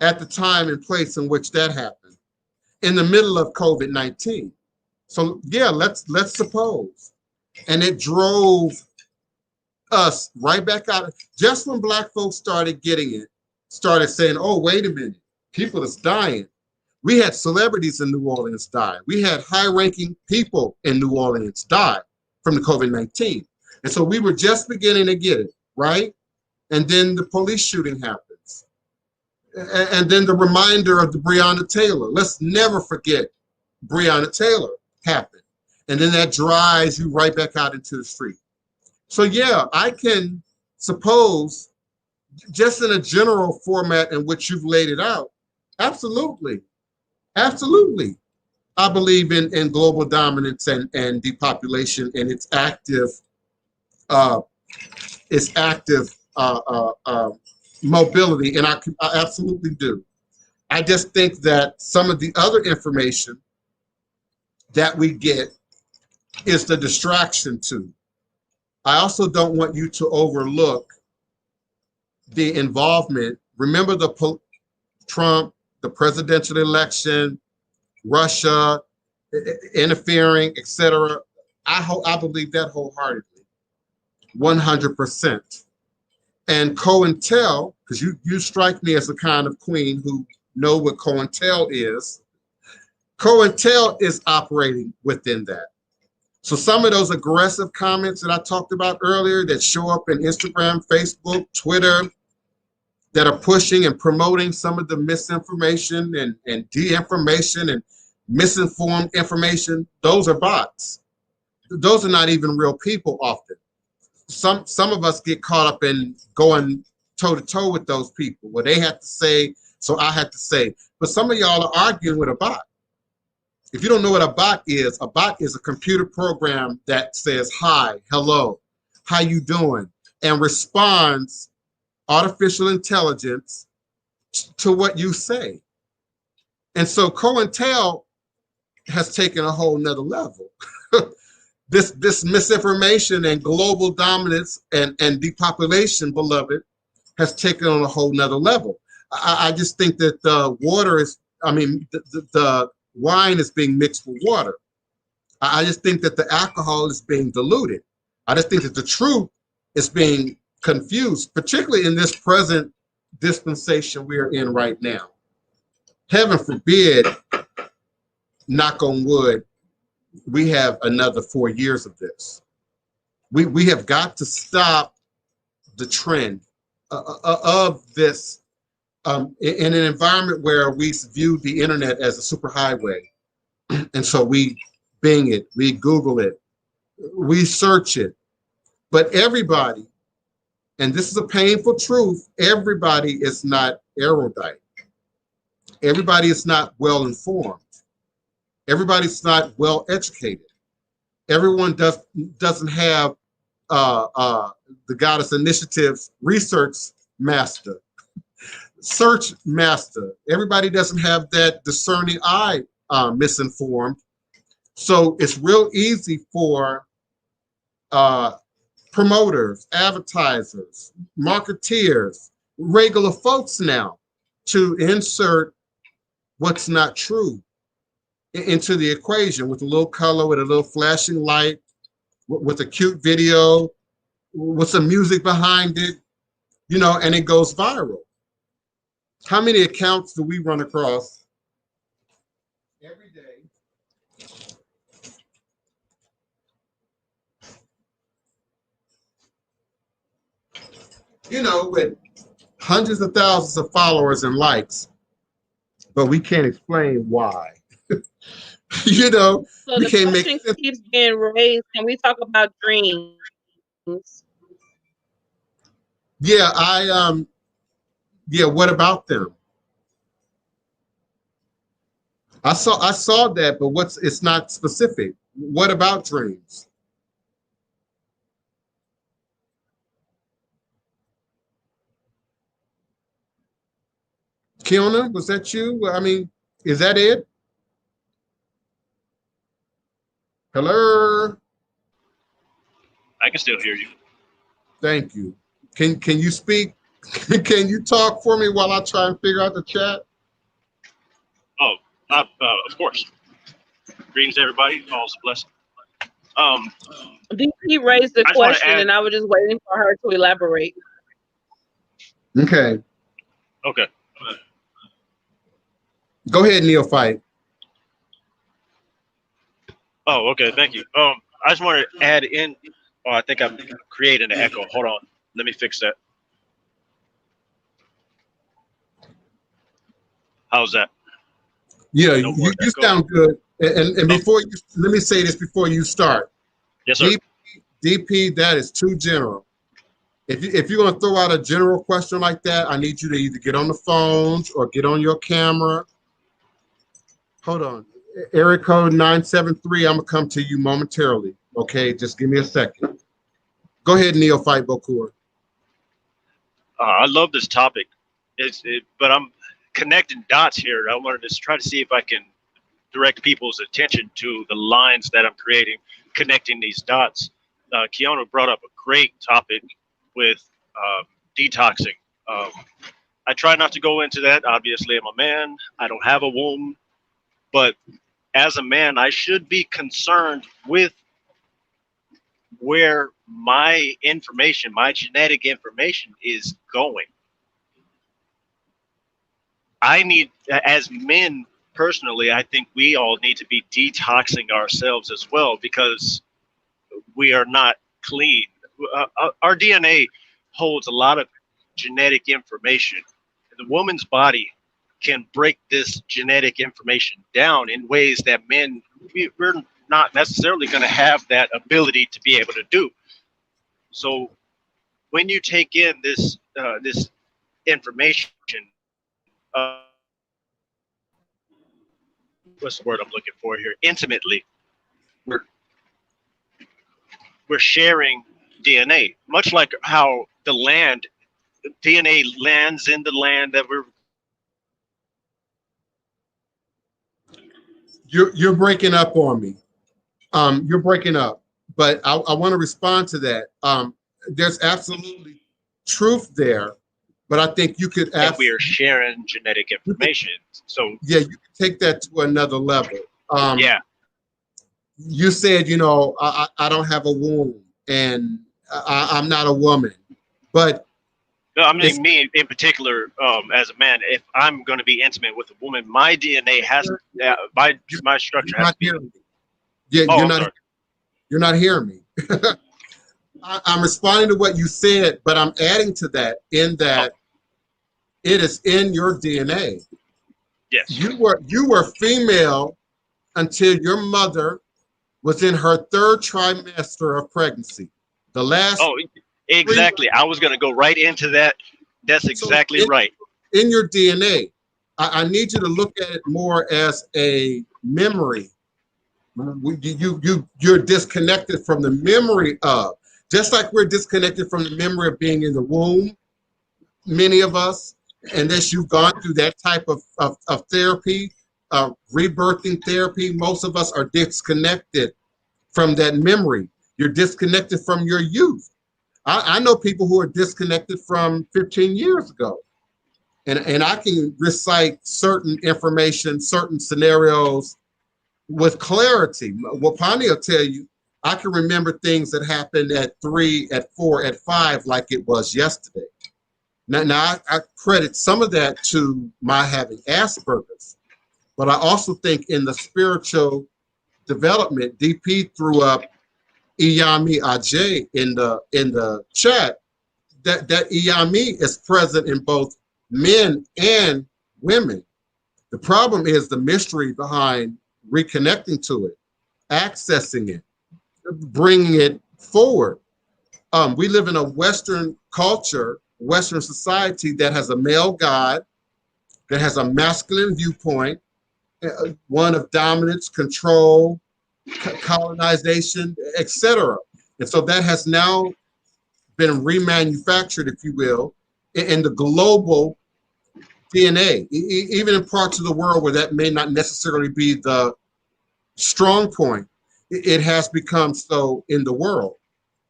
at the time and place in which that happened, in the middle of COVID-19? So yeah, let's suppose. And it drove us right back out. Just when Black folks started getting it, started saying, oh, wait a minute, people is dying. We had celebrities in New Orleans die. We had high-ranking people in New Orleans die from the COVID-19. And so we were just beginning to get it, right? And then the police shooting happens. And then the reminder of the Breonna Taylor. Let's never forget Breonna Taylor happened. And then that drives you right back out into the street. So yeah, I can suppose, just in a general format in which you've laid it out, absolutely. Absolutely. I believe in global dominance and depopulation and its active mobility, and I absolutely do. I just think that some of the other information that we get is the distraction too. I also don't want you to overlook the involvement. Remember the Trump, the presidential election, Russia interfering, etc. I believe that wholeheartedly, 100%. And COINTEL, because you strike me as the kind of queen who know what COINTEL is. COINTEL is operating within that. So some of those aggressive comments that I talked about earlier that show up in Instagram, Facebook, Twitter, that are pushing and promoting some of the misinformation and de-information and misinformed information, those are bots. Those are not even real people often. Some of us get caught up in going toe-to-toe with those people, where they have to say, so I have to say. But some of y'all are arguing with a bot. If you don't know what a bot is a computer program that says, hi, hello, how you doing? And responds artificial intelligence to what you say. And so COINTEL has taken a whole nother level. This misinformation and global dominance and depopulation, beloved, has taken on a whole nother level. I just think that the water is, the wine is being mixed with water. I just think that the alcohol is being diluted. I just think that the truth is being confused, particularly in this present dispensation we're in right now. Heaven forbid, knock on wood, we have another 4 years of this. We have got to stop the trend of this in an environment where we view the internet as a superhighway. And so we Bing it, we Google it, we search it. But everybody, and this is a painful truth, everybody is not erudite. Everybody is not well informed. Everybody's not well educated. Everyone doesn't have the Goddess Initiative's research master, search master. Everybody doesn't have that discerning eye, misinformed. So it's real easy for promoters, advertisers, marketeers, regular folks now to insert what's not true into the equation with a little color, with a little flashing light, with a cute video, with some music behind it, and it goes viral. How many accounts do we run across every day with hundreds of thousands of followers and likes, but we can't explain why. So we the can't question make keeps being raised. Can we talk about dreams? Yeah, what about them? I saw that, but it's not specific. What about dreams? Kiona, was that you? Is that it? Hello? I can still hear you. Thank you. Can you speak? Can you talk for me while I try and figure out the chat? Oh, of course. Greetings, everybody. All's a blessing. DP raised the question, and I was just waiting for her to elaborate. Okay. Okay. Go ahead, Neophyte. Oh, okay. Thank you. I just want to add in. Oh, I think I'm creating an echo. Hold on. Let me fix that. How's that? Yeah, you sound good. And before you, let me say this before you start. Yes, sir. DP, that is too general. If you're going to throw out a general question like that, I need you to either get on the phones or get on your camera. Hold on. Area code 973, I'm going to come to you momentarily. Okay, just give me a second. Go ahead, Neophyte Bokur. I love this topic. But I'm connecting dots here. I wanted to try to see if I can direct people's attention to the lines that I'm creating, connecting these dots. Kiona brought up a great topic with detoxing. I try not to go into that. Obviously, I'm a man. I don't have a womb. But as a man, I should be concerned with where my information, my genetic information is going. I need, as men, personally, I think we all need to be detoxing ourselves as well, because we are not clean. Our DNA holds a lot of genetic information. The woman's body can break this genetic information down in ways that men, we're not necessarily going to have that ability to be able to do. So when you take in this this information, what's the word I'm looking for here? Intimately. We're sharing DNA, much like how the land, DNA lands in the land that we're. You're breaking up on me. You're breaking up, but I want to respond to that. There's absolutely truth there, but I think you could And we are sharing genetic information. So yeah, you can take that to another level. yeah. You said, you know, I don't have a womb and I'm not a woman, but No, I mean me in particular, as a man, if I'm going to be intimate with a woman, my DNA has my structure has to be. Yeah, Oh, you're not hearing me. I'm responding to what you said, but I'm adding to that in that it is in your DNA. Yes. You were female until your mother was in her 3rd trimester of pregnancy. The last. Oh, exactly. I was going to go right into that. That's exactly right. In your DNA, I need you to look at it more as a memory. You're disconnected from the memory of, just like we're disconnected from the memory of being in the womb, many of us, unless you've gone through that type of therapy, rebirthing therapy, most of us are disconnected from that memory. You're disconnected from your youth. I know people who are disconnected from 15 years ago. And I can recite certain information, certain scenarios with clarity. Wapani will tell you, I can remember things that happened at 3, at 4, at 5, like it was yesterday. Now I credit some of that to my having Asperger's, but I also think in the spiritual development, DP threw up Yemi Oba in the chat. That Yemi is present in both men and women. The problem is the mystery behind reconnecting to it, accessing it, bringing it forward. We live in a Western culture, Western society that has a male God, that has a masculine viewpoint, one of dominance, control, colonization, etc. And so that has now been remanufactured, if you will, in the global DNA, even in parts of the world where that may not necessarily be the strong point, it has become so in the world.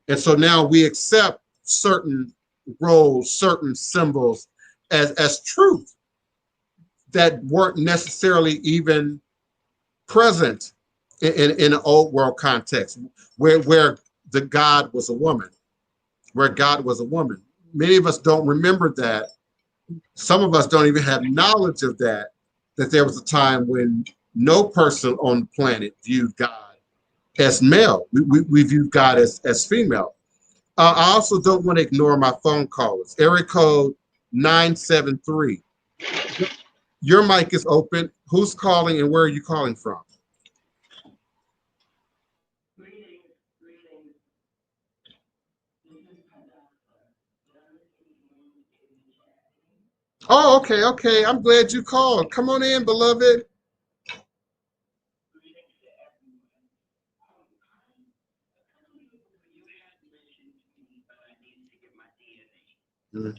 And so now we accept certain roles, certain symbols as truth that weren't necessarily even present in an old world context where the God was a woman, where God was a woman. Many of us don't remember that. Some of us don't even have knowledge of that there was a time when no person on the planet viewed God as male. We viewed God as female. I also don't want to ignore my phone callers. Area code 973. Your mic is open. Who's calling and where are you calling from? Oh, okay. I'm glad you called. Come on in, beloved. Mhm.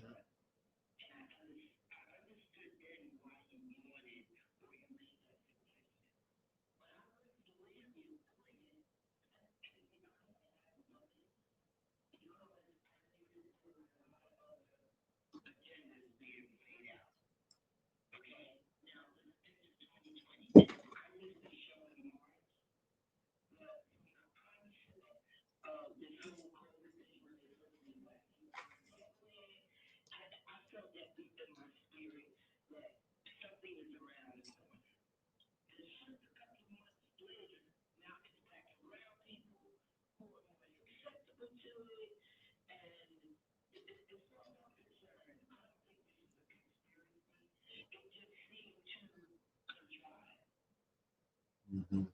Mhm.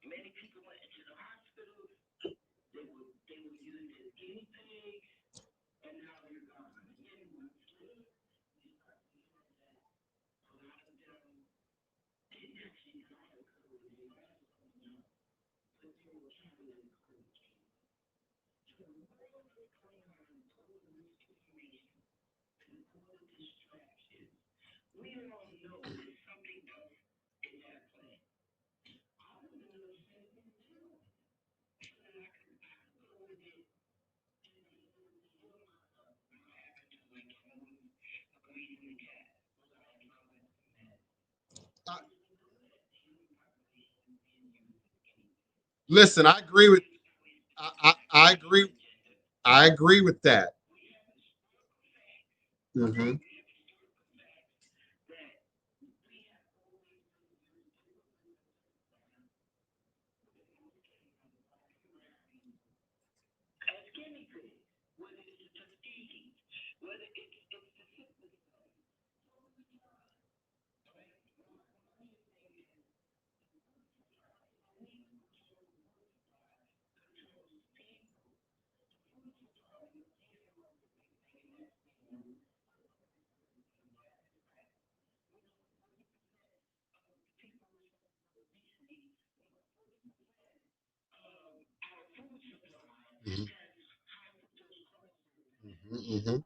Listen, I agree with I agree. I agree with that. Hmm. Hmm. Hmm.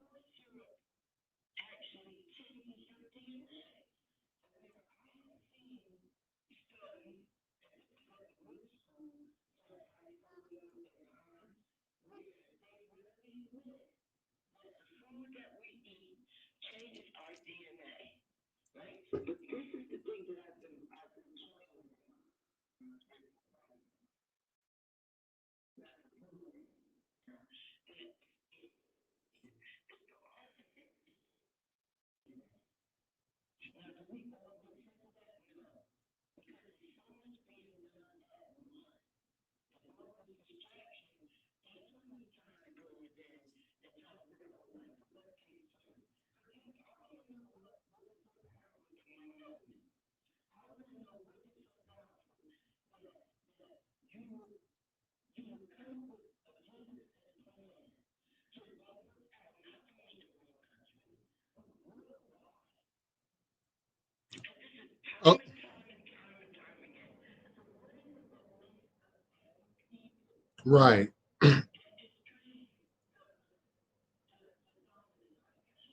Oh, right.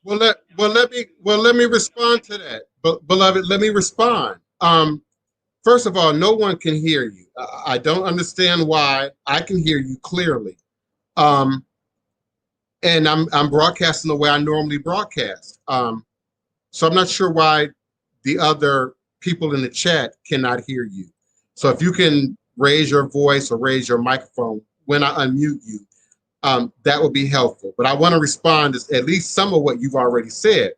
Let me respond to that. But beloved, let me respond. First of all, no one can hear you. I don't understand why. I can hear you clearly. Um, and I'm broadcasting the way I normally broadcast. So I'm not sure why the other people in the chat cannot hear you. So if you can raise your voice or raise your microphone when I unmute you, that would be helpful. But I want to respond to at least some of what you've already said.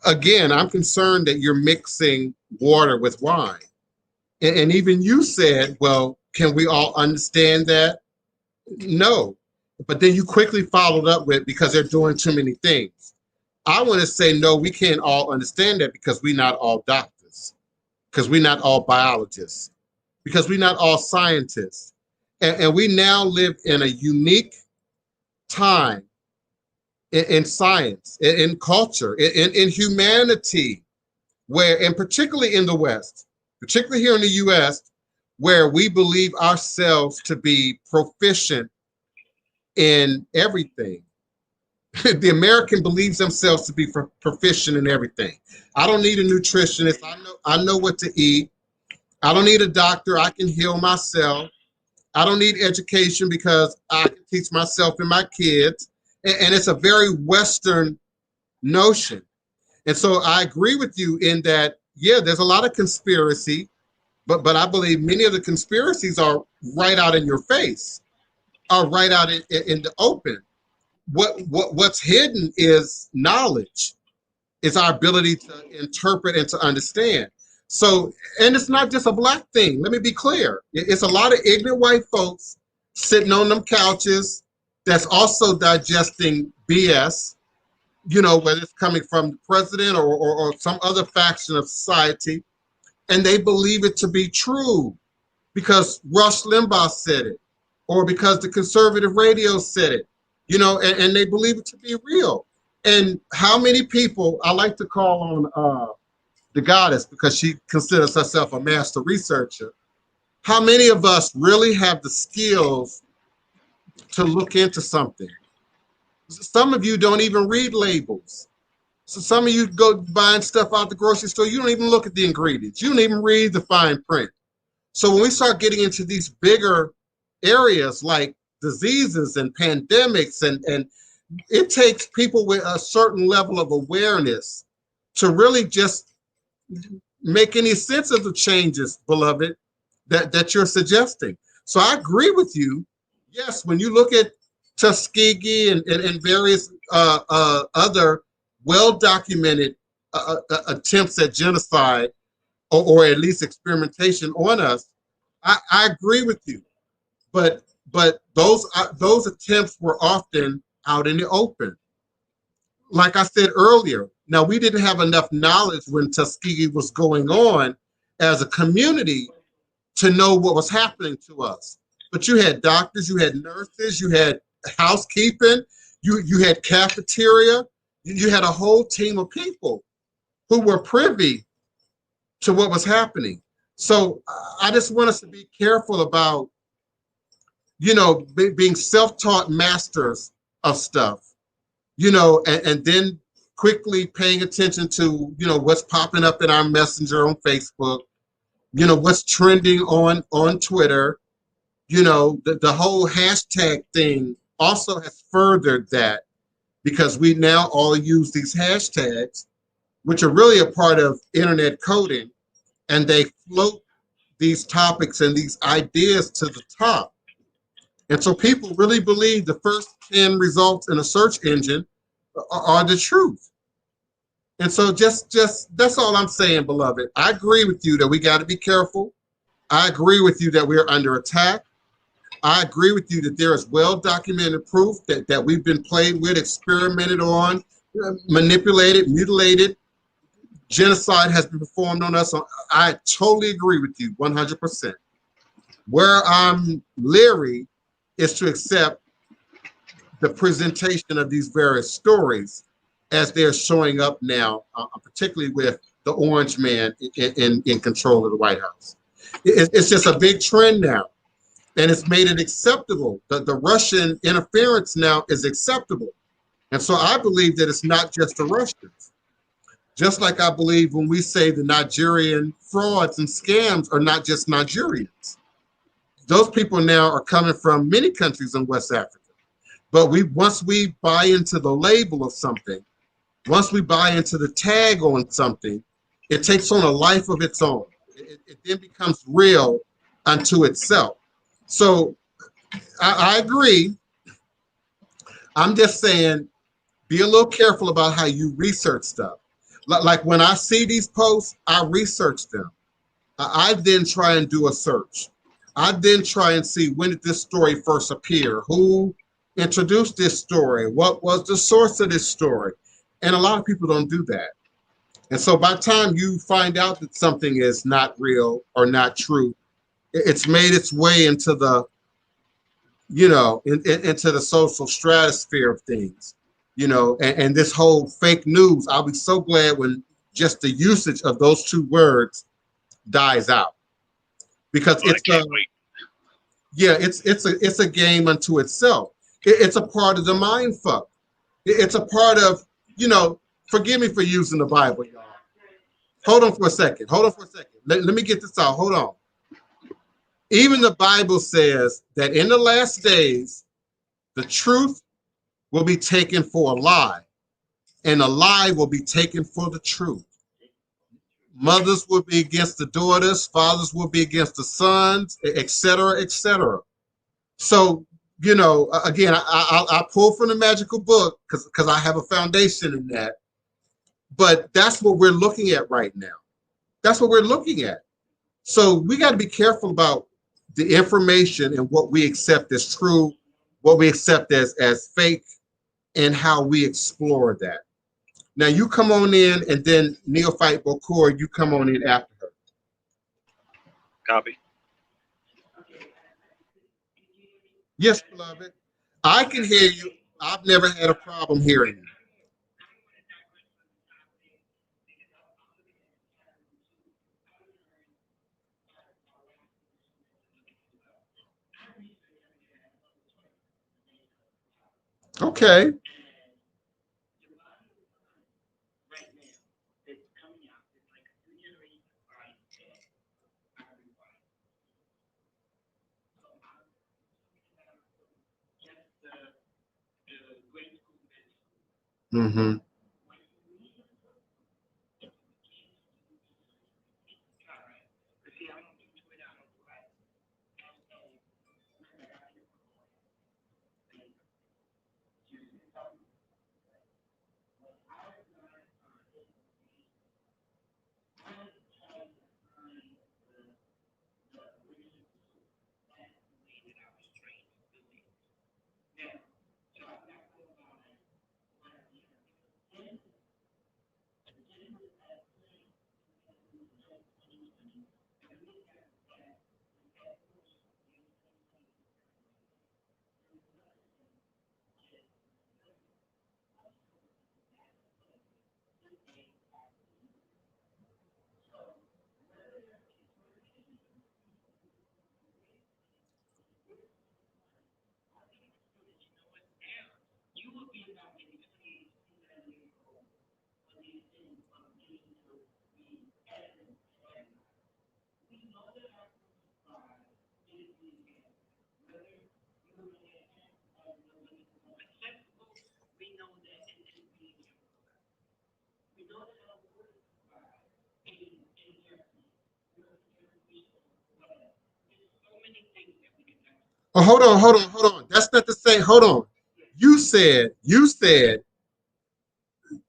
Again, I'm concerned that you're mixing water with wine. And even you said, well, can we all understand that? No. But then you quickly followed up with, because they're doing too many things. I want to say, no, we can't all understand that because we're not all doctors, because we're not all biologists, because we're not all scientists. And we now live in a unique time in science, in culture, in humanity, where, and particularly in the West, particularly here in the US, where we believe ourselves to be proficient in everything. The American believes themselves to be proficient in everything. I don't need a nutritionist. I know what to eat. I don't need a doctor. I can heal myself. I don't need education because I can teach myself and my kids. And it's a very Western notion. And so I agree with you in that, yeah, there's a lot of conspiracy, but I believe many of the conspiracies are right out in your face, are right out in the open. What's hidden is knowledge. It's our ability to interpret and to understand. So, and it's not just a black thing. Let me be clear. It's a lot of ignorant white folks sitting on them couches that's also digesting BS, you know, whether it's coming from the president or some other faction of society, and they believe it to be true because Rush Limbaugh said it, or because the conservative radio said it, you know, and they believe it to be real. And how many people, I like to call on the goddess because she considers herself a master researcher. How many of us really have the skills to look into something? Some of you don't even read labels. So some of you go buying stuff out the grocery store, you don't even look at the ingredients. You don't even read the fine print. So when we start getting into these bigger areas like diseases and pandemics, and it takes people with a certain level of awareness to really just make any sense of the changes, beloved, that you're suggesting. So I agree with you. Yes, when you look at Tuskegee and various other well-documented attempts at genocide, or at least experimentation on us, I agree with you. But those attempts were often out in the open. Like I said earlier, now we didn't have enough knowledge when Tuskegee was going on as a community to know what was happening to us. But you had doctors, you had nurses, you had housekeeping, you had cafeteria, you had a whole team of people who were privy to what was happening. So I just want us to be careful about, being self-taught masters of stuff, and then quickly paying attention to, what's popping up in our messenger on Facebook, what's trending on Twitter. The whole hashtag thing also has furthered that, because we now all use these hashtags, which are really a part of internet coding, and they float these topics and these ideas to the top. And so people really believe the first 10 results in a search engine are the truth. And so just that's all I'm saying, beloved. I agree with you that we got to be careful. I agree with you that we're under attack. I agree with you that there is well-documented proof that we've been played with, experimented on, manipulated, mutilated. Genocide has been performed on us. I totally agree with you 100%. Where I'm leery is to accept the presentation of these various stories as they're showing up now, particularly with the orange man in control of the White House. It's just a big trend now, and it's made it acceptable. The Russian interference now is acceptable. And so I believe that it's not just the Russians. Just like I believe when we say the Nigerian frauds and scams are not just Nigerians. Those people now are coming from many countries in West Africa. But once we buy into the label of something, once we buy into the tag on something, it takes on a life of its own. It then becomes real unto itself. So I agree. I'm just saying, be a little careful about how you research stuff. Like when I see these posts, I research them. I then try and do a search. I then try and see, when did this story first appear? Who introduced this story? What was the source of this story? And a lot of people don't do that. And so by the time you find out that something is not real or not true, it's made its way into the, into the social stratosphere of things. And this whole fake news, I'll be so glad when just the usage of those two words dies out, because it's a game unto itself. It's a part of the mind fuck. It's a part of, forgive me for using the Bible, y'all. Hold on for a second. Let me get this out. Hold on. Even the Bible says that in the last days, the truth will be taken for a lie, and a lie will be taken for the truth. Mothers will be against the daughters, fathers will be against the sons, etc., etc. So, again, I pull from the magical book because I have a foundation in that. But that's what we're looking at right now. That's what we're looking at. So we got to be careful about the information and what we accept as true, what we accept as fake, and how we explore that. Now you come on in, and then Neophyte Bokor, you come on in after her. Copy. Yes, beloved. I can hear you. I've never had a problem hearing you. Okay. Mm-hmm. Oh, hold on. That's not the same. Hold on. You said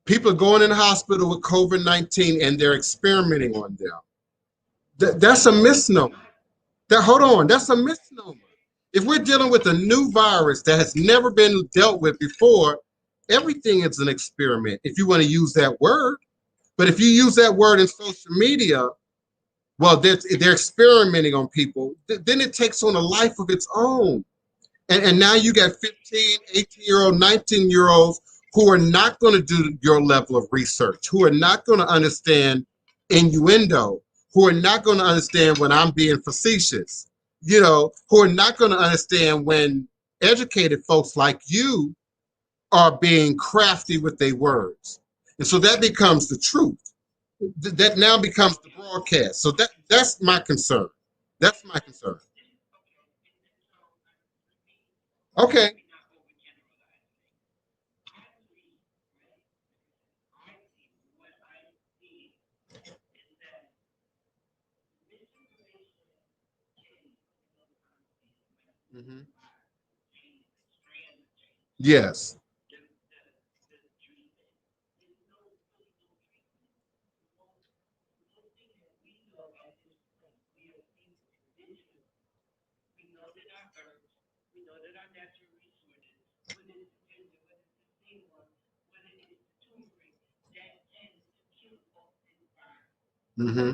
people are going in the hospital with COVID-19 and they're experimenting on them. That's a misnomer. Hold on, that's a misnomer. If we're dealing with a new virus that has never been dealt with before, everything is an experiment, if you want to use that word. But if you use that word in social media, well, they're experimenting on people, then it takes on a life of its own. And now you got 15, 18-year-old, 19-year-olds who are not going to do your level of research, who are not going to understand innuendo, who are not going to understand when I'm being facetious, who are not going to understand when educated folks like you are being crafty with their words. And so that becomes the truth. That now becomes the broadcast. So that's my concern. That's my concern. Okay. Mm-hmm. Yes. Mm-hmm.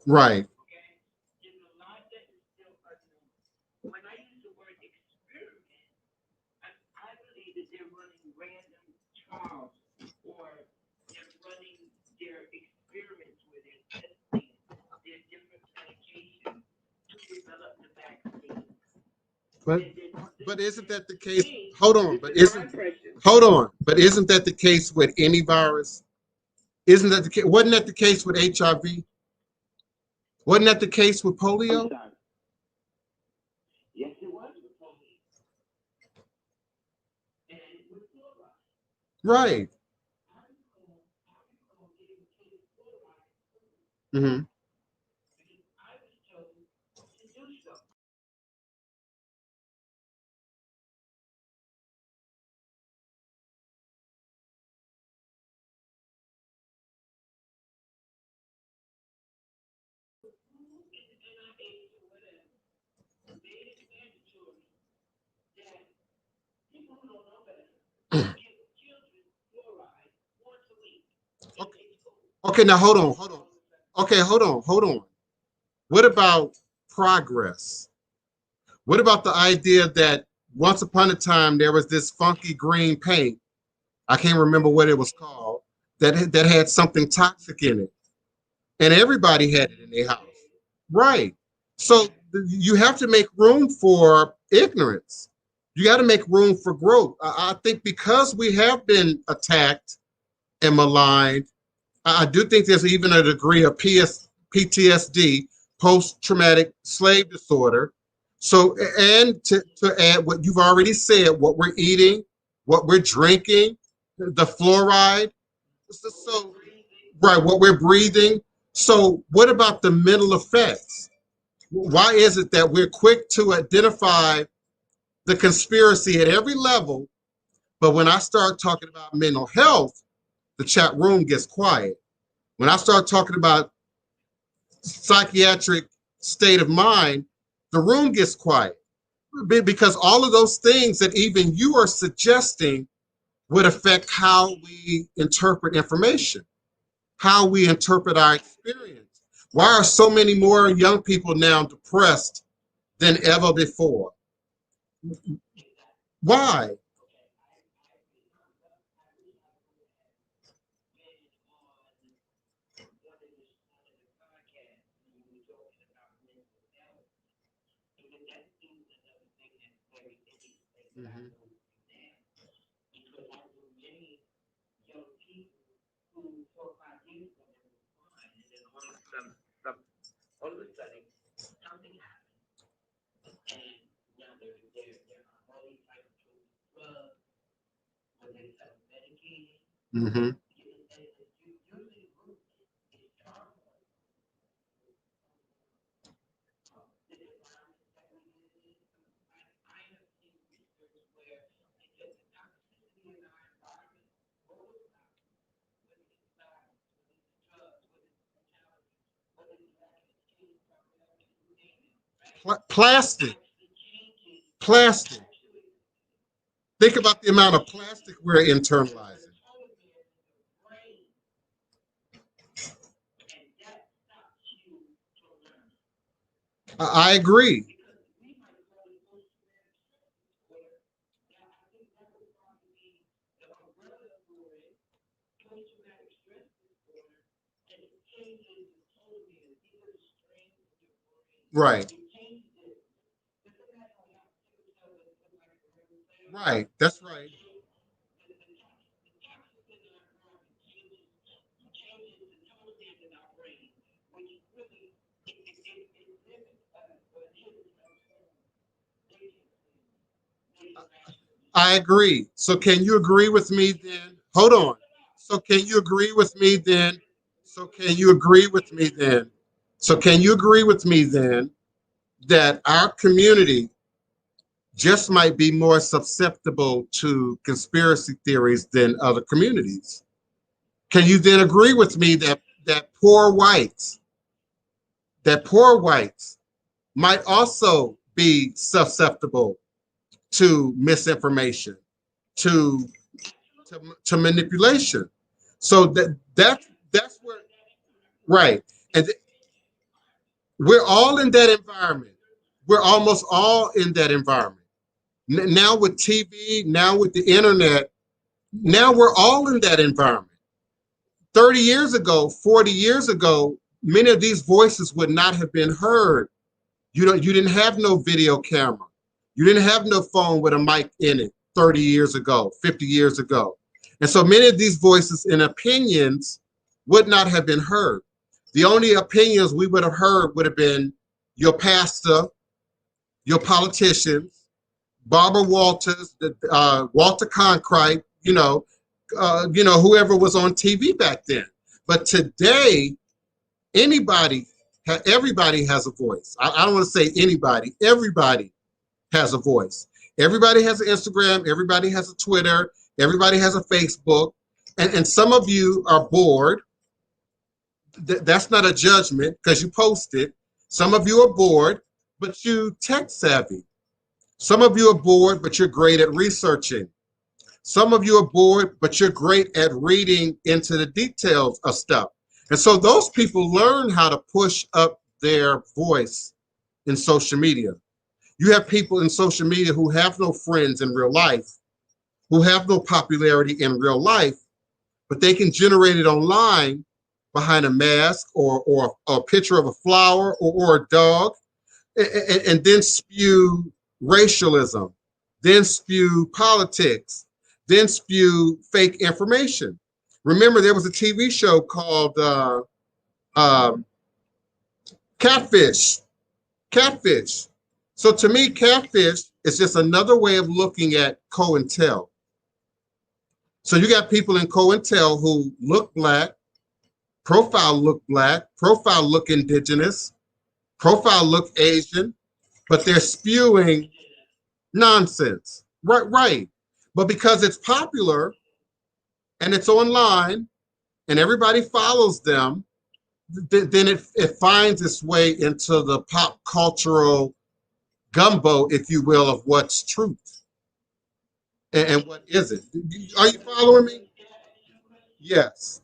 Right. But but isn't that the case? Hold on, but isn't that the case with any virus? Isn't that the case? Wasn't that the case with HIV? Wasn't that the case with polio? Right. Mm-hmm. Okay. Okay, now hold on. Okay, hold on. What about progress? What about the idea that once upon a time there was this funky green paint? I can't remember what it was called, that had something toxic in it. and everybody had it in their house. Right. So you have to make room for ignorance. You got to make room for growth. I think because we have been attacked and maligned, I do think there's even a degree of PTSD, post-traumatic slave disorder. So, and to add what you've already said, what we're eating, what we're drinking, the fluoride, so right, what we're breathing. So what about the mental effects? Why is it that we're quick to identify the conspiracy at every level, but when I start talking about mental health, the chat room gets quiet. When I start talking about psychiatric state of mind, the room gets quiet, because all of those things that even you are suggesting would affect how we interpret information, how we interpret our experience. Why are so many more young people now depressed than ever before? Why? Mhm. Mhm. Plastic, plastic. Think about the amount of plastic we're internalizing. I agree. Right, right. That's right. I agree. So can you agree with me then? Hold on. So can you agree with me then? So can you agree with me then? So can you agree with me then that our community just might be more susceptible to conspiracy theories than other communities? Can you then agree with me that that poor whites might also be susceptible to misinformation, to to manipulation? So that's where, right, and we're all in that environment. We're almost all in that environment now with TV, now with the internet. Now we're all in that environment. 30 years ago, 40 years ago, many of these voices would not have been heard. You didn't have no video camera. You didn't have no phone with a mic in it 30 years ago, 50 years ago. And so many of these voices and opinions would not have been heard. The only opinions we would have heard would have been your pastor, your politicians, Barbara Walters, Walter Cronkite, whoever was on TV back then. But today, everybody has a voice. I don't want to say anybody. Everybody has a voice. Everybody has an Instagram. Everybody has a Twitter. Everybody has a Facebook. And some of you are bored. That's not a judgment because you post it. Some of you are bored, but you tech savvy. Some of you are bored, but you're great at researching. Some of you are bored, but you're great at reading into the details of stuff. And so those people learn how to push up their voice in social media. You have people in social media who have no friends in real life, who have no popularity in real life, but they can generate it online behind a mask or a picture of a flower or a dog, and then spew racialism, then spew politics, then spew fake information. Remember, there was a TV show called Catfish. Catfish. So to me, catfish is just another way of looking at COINTEL. So you got people in COINTEL who look black, profile look black, profile look indigenous, profile look Asian, but they're spewing nonsense. Right. But because it's popular and it's online and everybody follows them, then it finds its way into the pop cultural gumbo, if you will, of what's truth and what isn't. Are you following me? Yes.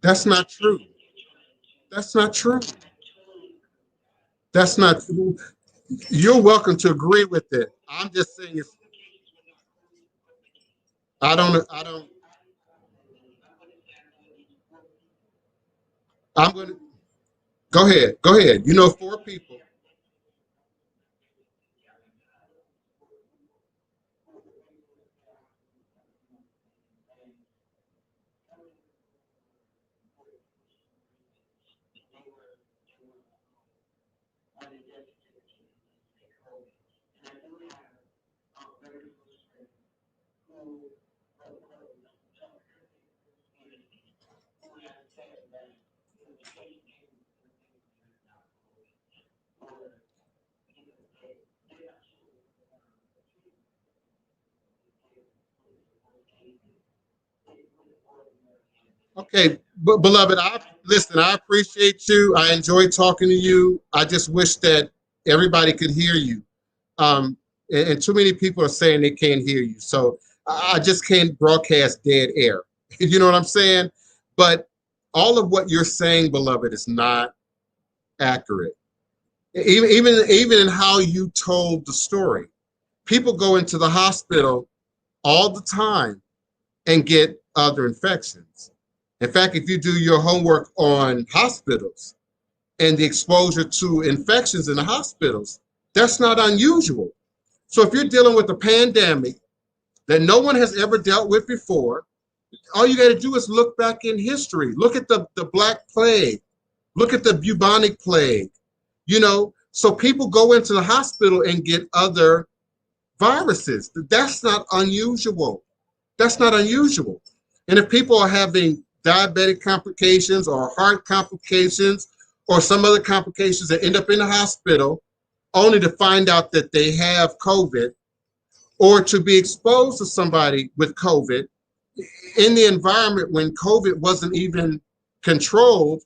That's not true. That's not true. That's not true. You're welcome to agree with it. I'm just saying it's, I don't, I'm going to, go ahead. Go ahead. You know, 4 people. Okay, but beloved, listen, I appreciate you. I enjoy talking to you. I just wish that everybody could hear you. And too many people are saying they can't hear you. So I just can't broadcast dead air. You know what I'm saying? But all of what you're saying, beloved, is not accurate. Even in how you told the story. People go into the hospital all the time and get other infections. In fact, if you do your homework on hospitals and the exposure to infections in the hospitals, that's not unusual. So if you're dealing with a pandemic that no one has ever dealt with before, all you got to do is look back in history. Look at the Black Plague. Look at the bubonic plague. You know, so people go into the hospital and get other viruses. That's not unusual. That's not unusual. And if people are having diabetic complications or heart complications or some other complications that end up in the hospital only to find out that they have COVID or to be exposed to somebody with COVID in the environment when COVID wasn't even controlled.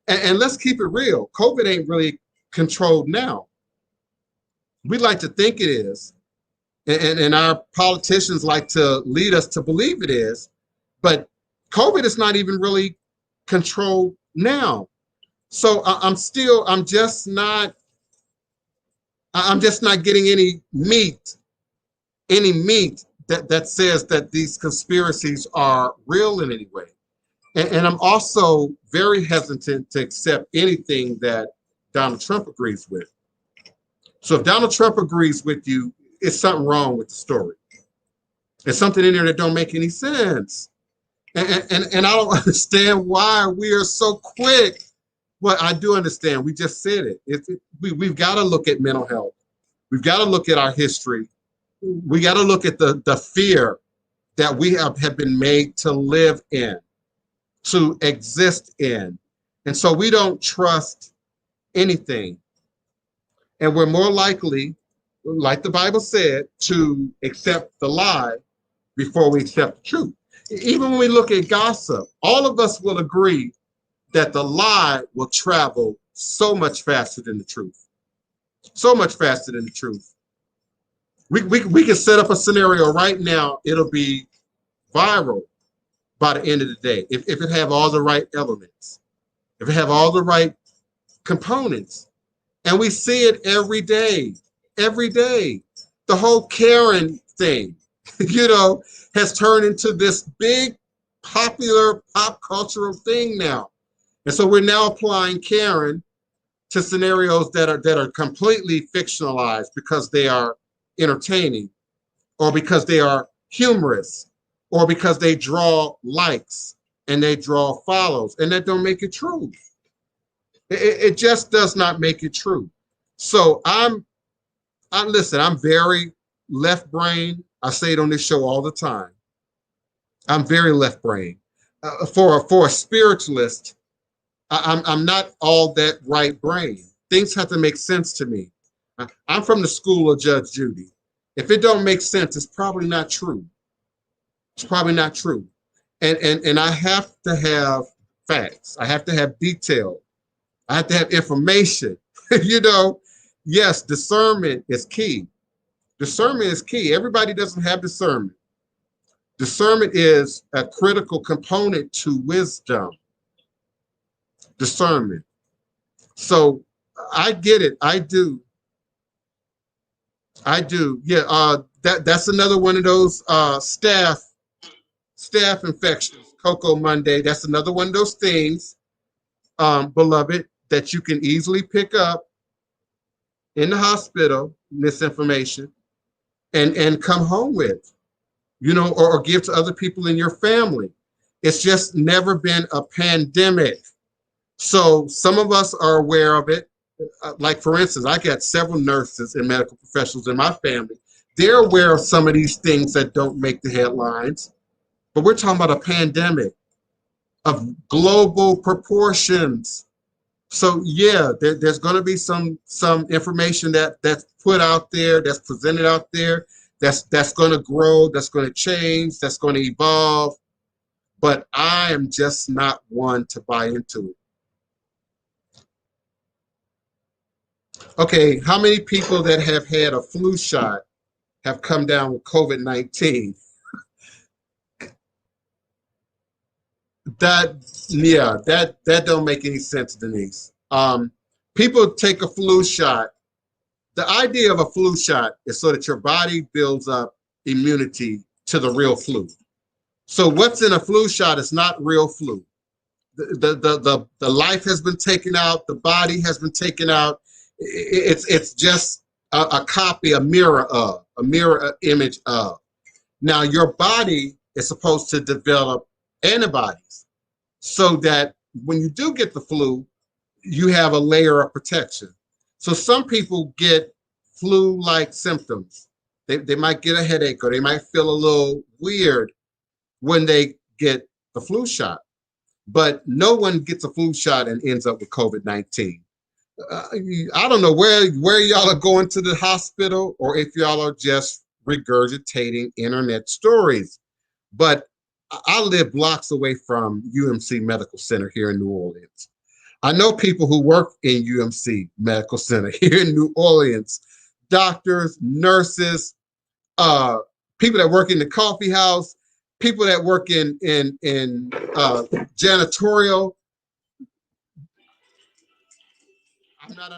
And let's keep it real. COVID ain't really controlled now. We like to think it is. And our politicians like to lead us to believe it is. But COVID is not even really controlled now. So I'm just not getting any meat that says that these conspiracies are real in any way. And I'm also very hesitant to accept anything that Donald Trump agrees with. So if Donald Trump agrees with you, it's something wrong with the story. There's something in there that don't make any sense. And I don't understand why we are so quick. Well, I do understand. We just said it. We've got to look at mental health. We've got to look at our history. We got to look at the fear that we have been made to live in, to exist in. And so we don't trust anything. And we're more likely, like the Bible said, to accept the lie before we accept the truth. Even when we look at gossip, all of us will agree that the lie will travel so much faster than the truth. So much faster than the truth. We can set up a scenario right now. It'll be viral by the end of the day if it have all the right elements, if it have all the right components. And we see it every day. Every day. The whole Karen thing, has turned into this big popular pop cultural thing now. And so we're now applying Karen to scenarios that are completely fictionalized because they are entertaining, or because they are humorous, or because they draw likes and they draw follows, and that don't make it true. It just does not make it true. So I'm very left brain. I say it on this show all the time. I'm very left brain. For a spiritualist, I'm not all that right brain. Things have to make sense to me. I'm from the school of Judge Judy. If it don't make sense, it's probably not true. It's probably not true. And I have to have facts. I have to have detail. I have to have information. Yes, discernment is key. Discernment is key. Everybody doesn't have discernment. Discernment is a critical component to wisdom. Discernment. So I get it. I do. Yeah. That's another one of those staph infections. Cocoa Monday. That's another one of those things, beloved, that you can easily pick up in the hospital, misinformation, and come home with, or give to other people in your family. It's just never been a pandemic. So some of us are aware of it. Like, for instance, I got several nurses and medical professionals in my family. They're aware of some of these things that don't make the headlines. But we're talking about a pandemic of global proportions. So yeah, there's going to be some information that's put out there, that's presented out there, that's going to grow, that's going to change, that's going to evolve. But I am just not one to buy into it. Okay, how many people that have had a flu shot have come down with COVID-19? That don't make any sense, Denise. People take a flu shot. The idea of a flu shot is so that your body builds up immunity to the real flu. So what's in a flu shot is not real flu. The life has been taken out. The body has been taken out. It's just a copy, a mirror image of. Now your body is supposed to develop antibodies so that when you do get the flu, you have a layer of protection. So some people get flu-like symptoms. They might get a headache, or they might feel a little weird when they get the flu shot. But no one gets a flu shot and ends up with COVID-19. I don't know where y'all are going to the hospital, or if y'all are just regurgitating internet stories. But I live blocks away from UMC Medical Center here in New Orleans. I know people who work in UMC Medical Center here in New Orleans, doctors, nurses, people that work in the coffee house, people that work in janitorial. I'm not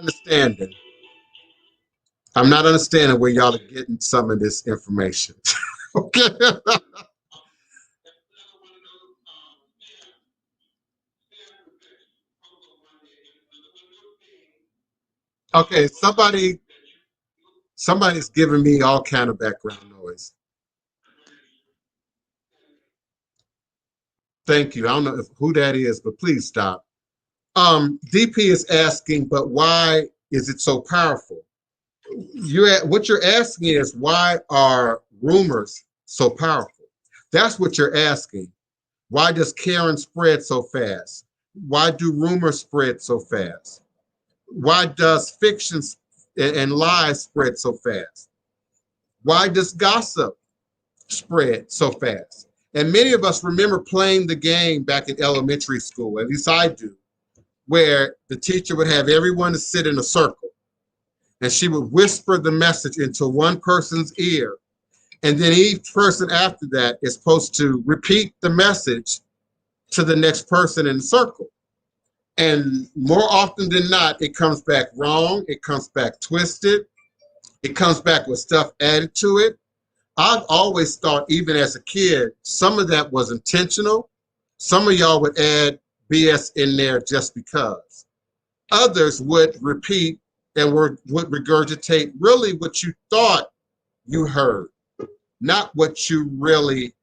understanding where y'all are getting some of this information. Okay. Okay, somebody's giving me all kind of background noise. Thank you. I don't know who that is, but please stop. DP is asking, but why is it so powerful? What you're asking is, why are rumors so powerful? That's what you're asking. Why does Karen spread so fast? Why do rumors spread so fast? Why does fiction and lies spread so fast? Why does gossip spread so fast? And many of us remember playing the game back in elementary school, at least I do, where the teacher would have everyone to sit in a circle. and she would whisper the message into one person's ear. And then each person after that is supposed to repeat the message to the next person in the circle. And more often than not, it comes back wrong. It comes back twisted. It comes back with stuff added to it. I've always thought, even as a kid, some of that was intentional. Some of y'all would add BS in there just because. Others would repeat and would regurgitate really what you thought you heard, not what you really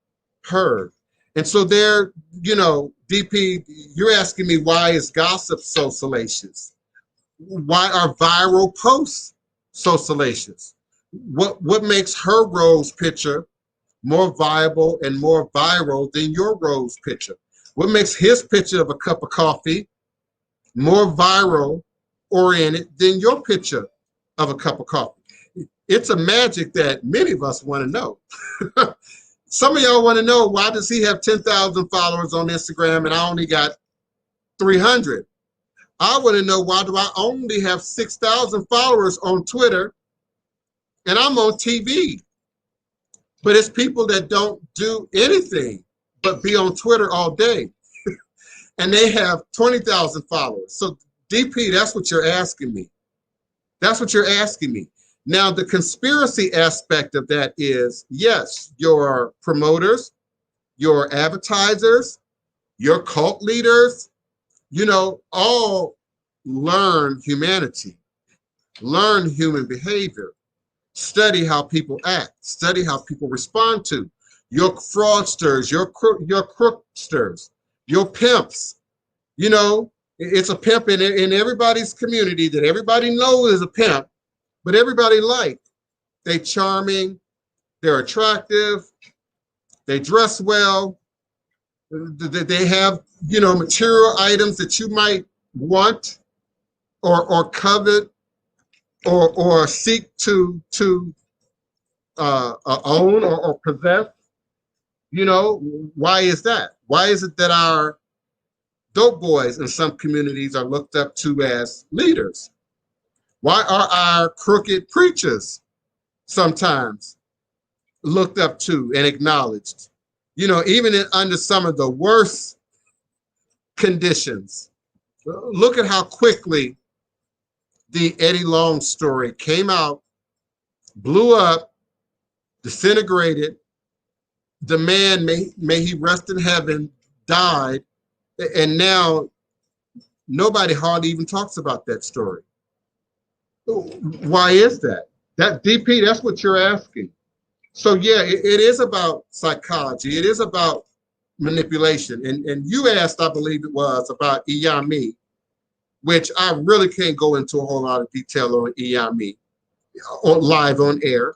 heard. And so there, you know, DP, you're asking me, why is gossip so salacious? Why are viral posts so salacious? What makes her rose picture more viable and more viral than your rose picture? What makes his picture of a cup of coffee more viral oriented than your picture of a cup of coffee? It's a magic that many of us want to know. Some of y'all want to know, why does he have 10,000 followers on Instagram and I only got 300? I want to know, why do I only have 6,000 followers on Twitter and I'm on TV? But it's people that don't do anything but be on Twitter all day. And they have 20,000 followers. So DP, that's what you're asking me. That's what you're asking me. Now, the conspiracy aspect of that is, yes, your promoters, your advertisers, your cult leaders, you know, all learn humanity, learn human behavior, study how people act, study how people respond to. Your fraudsters, your crooksters, your pimps, you know, it's a pimp in everybody's community that everybody knows is a pimp, but everybody like. They charming, they're attractive, they dress well, they have, you know, material items that you might want or covet or seek to own or possess. You know, why is that? Why is it that our dope boys in some communities are looked up to as leaders? Why are our crooked preachers sometimes looked up to and acknowledged? You know, even under some of the worst conditions. Look at how quickly the Eddie Long story came out, blew up, disintegrated. The man, may he rest in heaven, died. And now nobody hardly even talks about that story. Why is that? That DP, that's what you're asking. So yeah, it is about psychology. It is about manipulation. And you asked, I believe it was, about Yemi, which I really can't go into a whole lot of detail on Yemi, live on air.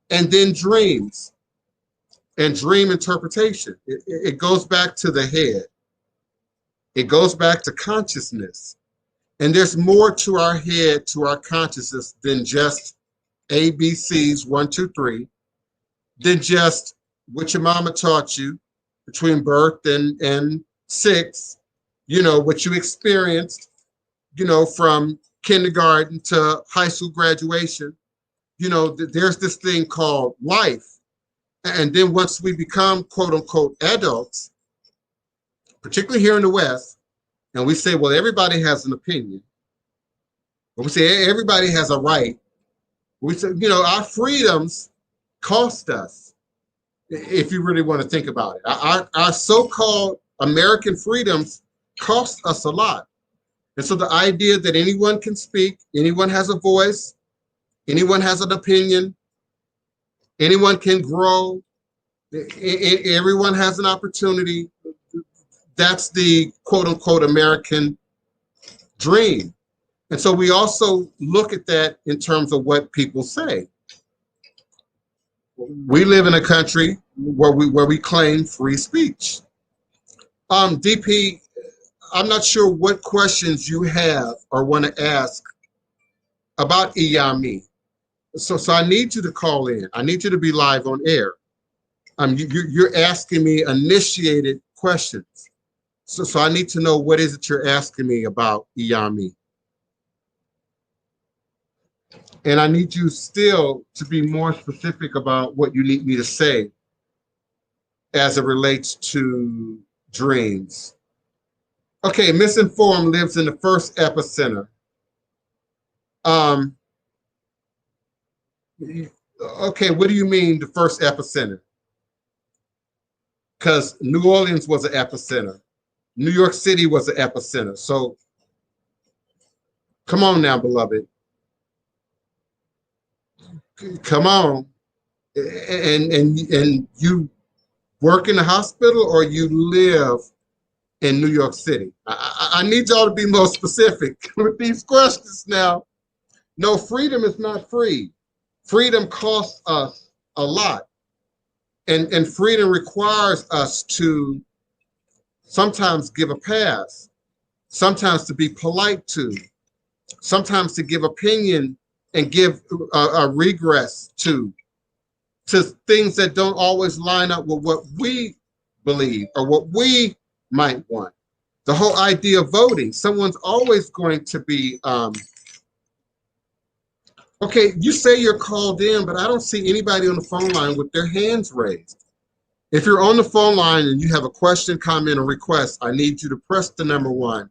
And then dreams and dream interpretation. It goes back to the head. It goes back to consciousness. And there's more to our head, to our consciousness, than just ABCs, 1, 2, 3, than just what your mama taught you between birth and 6, you know, what you experienced, you know, from kindergarten to high school graduation. You know, there's this thing called life. And then once we become, quote unquote, adults, particularly here in the West, and we say, well, everybody has an opinion. But we say everybody has a right. We say, you know, our freedoms cost us, if you really want to think about it. Our so-called American freedoms cost us a lot. And so the idea that anyone can speak, anyone has a voice, anyone has an opinion, anyone can grow, everyone has an opportunity, that's the quote unquote American dream. And so we also look at that in terms of what people say. We live in a country where we claim free speech. DP, I'm not sure what questions you have or want to ask about Yemi. So I need you to call in. I need you to be live on air. You're asking me initiated questions. So I need to know, what is it you're asking me about Yemi? And I need you still to be more specific about what you need me to say as it relates to dreams. Okay, misinformed lives in the first epicenter. Okay, what do you mean the first epicenter? Because New Orleans was an epicenter. New York City was an epicenter. So come on now, beloved. Come on. And you work in the hospital or you live in New York City? I need y'all to be more specific with these questions now. No, freedom is not free. Freedom costs us a lot. And freedom requires us to sometimes give a pass, sometimes to be polite to, sometimes to give opinion and give a regress to things that don't always line up with what we believe or what we might want. The whole idea of voting, someone's always going to be, okay, you say you're called in, but I don't see anybody on the phone line with their hands raised. If you're on the phone line and you have a question, comment, or request, I need you to press the number 1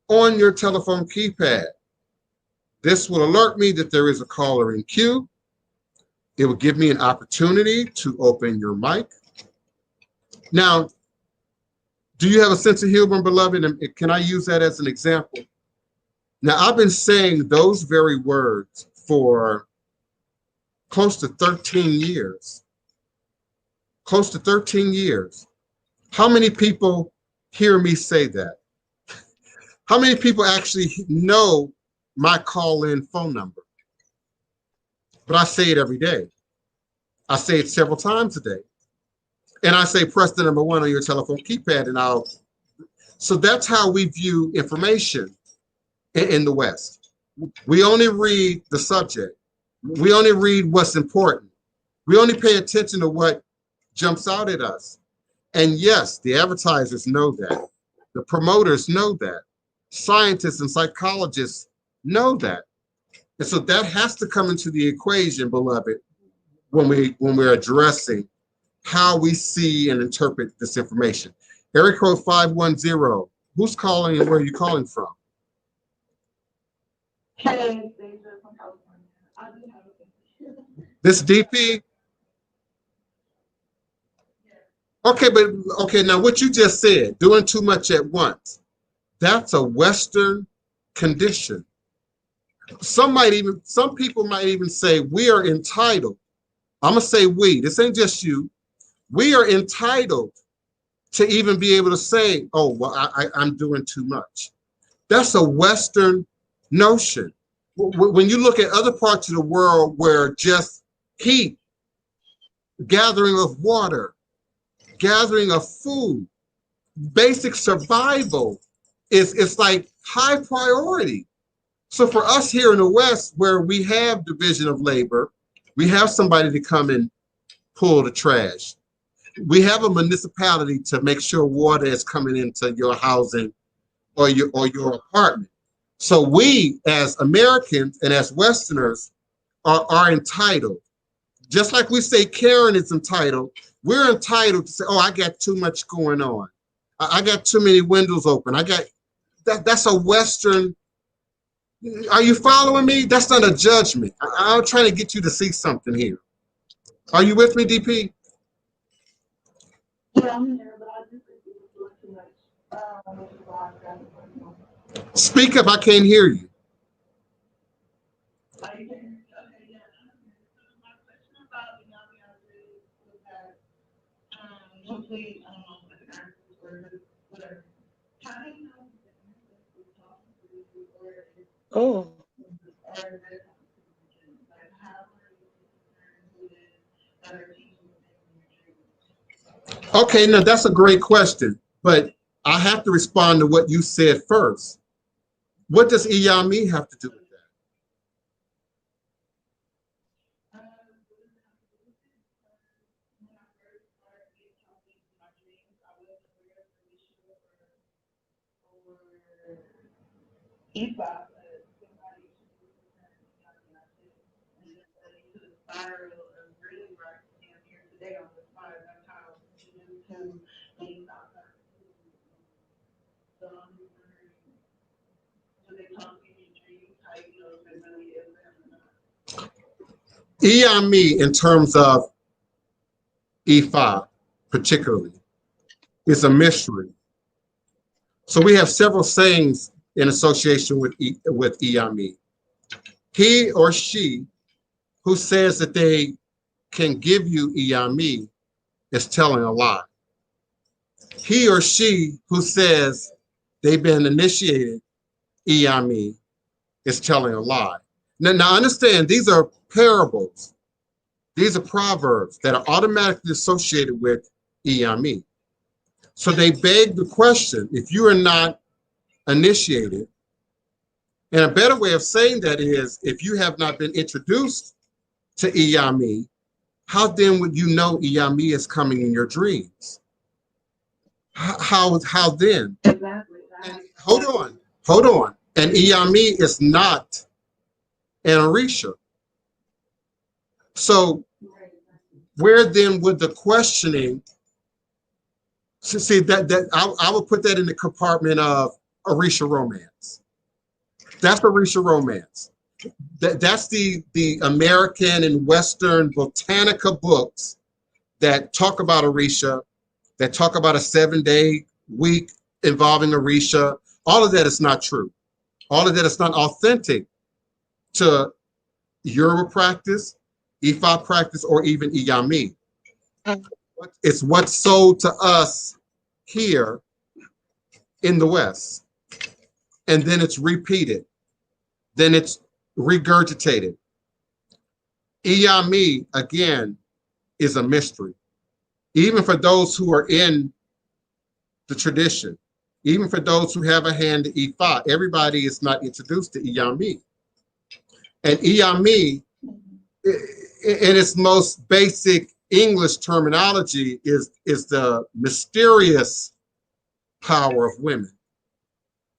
on your telephone keypad. This will alert me that there is a caller in queue. It will give me an opportunity to open your mic. Now, do you have a sense of humor, beloved? And can I use that as an example? Now, I've been saying those very words for close to 13 years. Close to 13 years. How many people hear me say that? How many people actually know my call-in phone number? But I say it every day. I say it several times a day. And I say, press the number 1 on your telephone keypad and I'll. So that's how we view information in the West. We only read the subject. We only read what's important. We only pay attention to what jumps out at us. And yes, the advertisers know that. The promoters know that. Scientists and psychologists know that. And so that has to come into the equation, beloved, when we're addressing how we see and interpret this information. Area code 510. Who's calling and where are you calling from? Hey, Deja from California. I do have a question. This DP? Okay, but okay, now what you just said, doing too much at once, that's a Western condition. Some people might even say we are entitled. I'm gonna say we, this ain't just you. We are entitled to even be able to say, oh, well, I'm doing too much. That's a Western notion. When you look at other parts of the world where just heat, gathering of water, gathering of food, basic survival is like high priority. So for us here in the West, where we have division of labor, we have somebody to come and pull the trash. We have a municipality to make sure water is coming into your housing or your apartment. So we as Americans and as Westerners are entitled. Just like we say Karen is entitled, we're entitled to say, oh, I got too much going on. I got too many windows open. I got that's a Western. Are you following me? That's not a judgment. I'm trying to get you to see something here. Are you with me, DP? Yeah, I'm here, but I just think it was too much. Speak up, I can't hear you. Okay, yeah. My question about the Yami Oba was that, hopefully, I don't know if I can answer this or whatever. How do you know if the ancestors was talking to you or if Oh. or if like how are you concerned that are teaching you in your dreams? Okay, now that's a great question, but I have to respond to what you said first. What does Iyami have to do with that? viral and really right here today on the spot. That's how YouTube things outside. So I'm wondering, do they talk in your dreams? How you know if it really is them or not? Yemi, in terms of Ifa, particularly, is a mystery. So we have several sayings in association with Yemi. He or she who says that they can give you Yemi is telling a lie. He or she who says they've been initiated Yemi is telling a lie. Now understand, these are parables. These are proverbs that are automatically associated with Yemi. So they beg the question, if you are not initiated, and a better way of saying that is, if you have not been introduced to Yemi, how then would you know Yemi is coming in your dreams? How then? Exactly. And hold on. And Yemi is not an Orisha. So where then would the questioning, see that I would put that in the compartment of Orisha romance. That's Orisha romance. That's the American and Western botanica books that talk about Orisha, that talk about a 7-day week involving Orisha. All of that is not true. All of that is not authentic to Yoruba practice, Ifa practice, or even Yemi. It's what's sold to us here in the West. And then it's repeated. Then it's regurgitated. Yemi, again, is a mystery. Even for those who are in the tradition, even for those who have a hand to Ifa, everybody is not introduced to Yemi. And Yemi, in its most basic English terminology, is the mysterious power of women.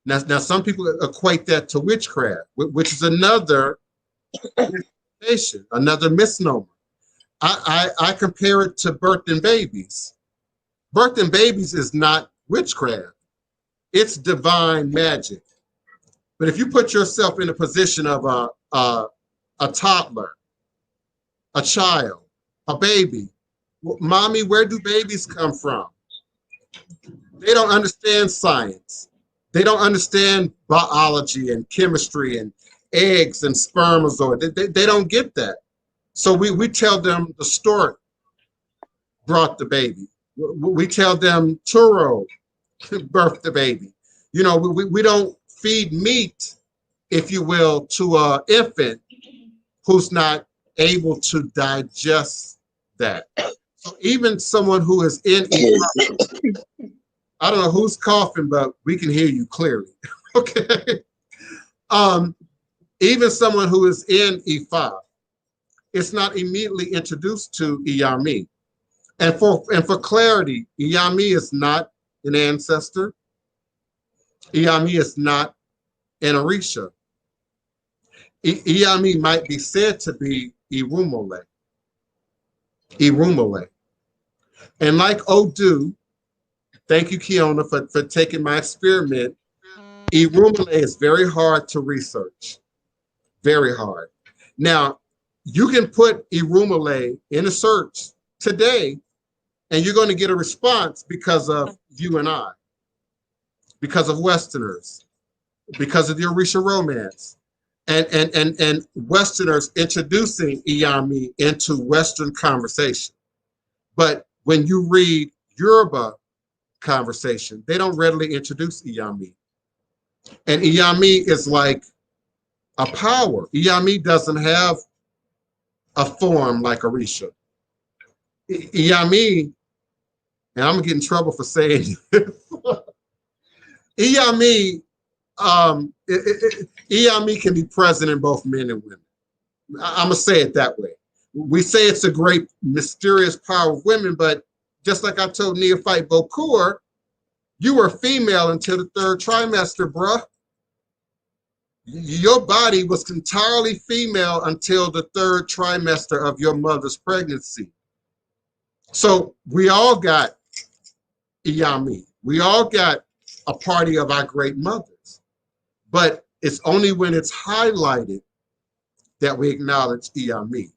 Now some people equate that to witchcraft, which is another misnomer. I compare it to birthing babies. Birthing babies is not witchcraft. It's divine magic. But if you put yourself in a position of a toddler, a child, a baby, mommy, where do babies come from? They don't understand science. They don't understand biology and chemistry and eggs and spermatozoid. They don't get that. So we tell them the stork brought the baby. We tell them Turo birthed the baby. You know, we don't feed meat, if you will, to an infant who's not able to digest that. So even someone who is in Ifa, I don't know who's coughing, but we can hear you clearly. Okay. Even someone who is in Ifa, it's not immediately introduced to Yemi. And for clarity, Yemi is not an ancestor. Yemi is not an Orisha. Yemi might be said to be Irumole. And like Odu, thank you, Kiona, for taking my experiment. Irumole is very hard to research. Very hard. Now, you can put Irumole in a search today, and you're going to get a response because of you and I, because of Westerners, because of the Orisha romance, and Westerners introducing Yemi into Western conversation. But when you read Yoruba conversation, they don't readily introduce Yemi. And Yemi is like a power. Yemi doesn't have a form like Orisha. Yemi, and I'm gonna get in trouble for saying this. Yemi, Yemi can be present in both men and women. I'm gonna say it that way. We say it's a great mysterious power of women, but just like I told Neophyte Bokur, you were female until the 3rd trimester, bruh. Your body was entirely female until the 3rd trimester of your mother's pregnancy. So we all got Yemi. We all got a party of our great mothers. But it's only when it's highlighted that we acknowledge Yemi.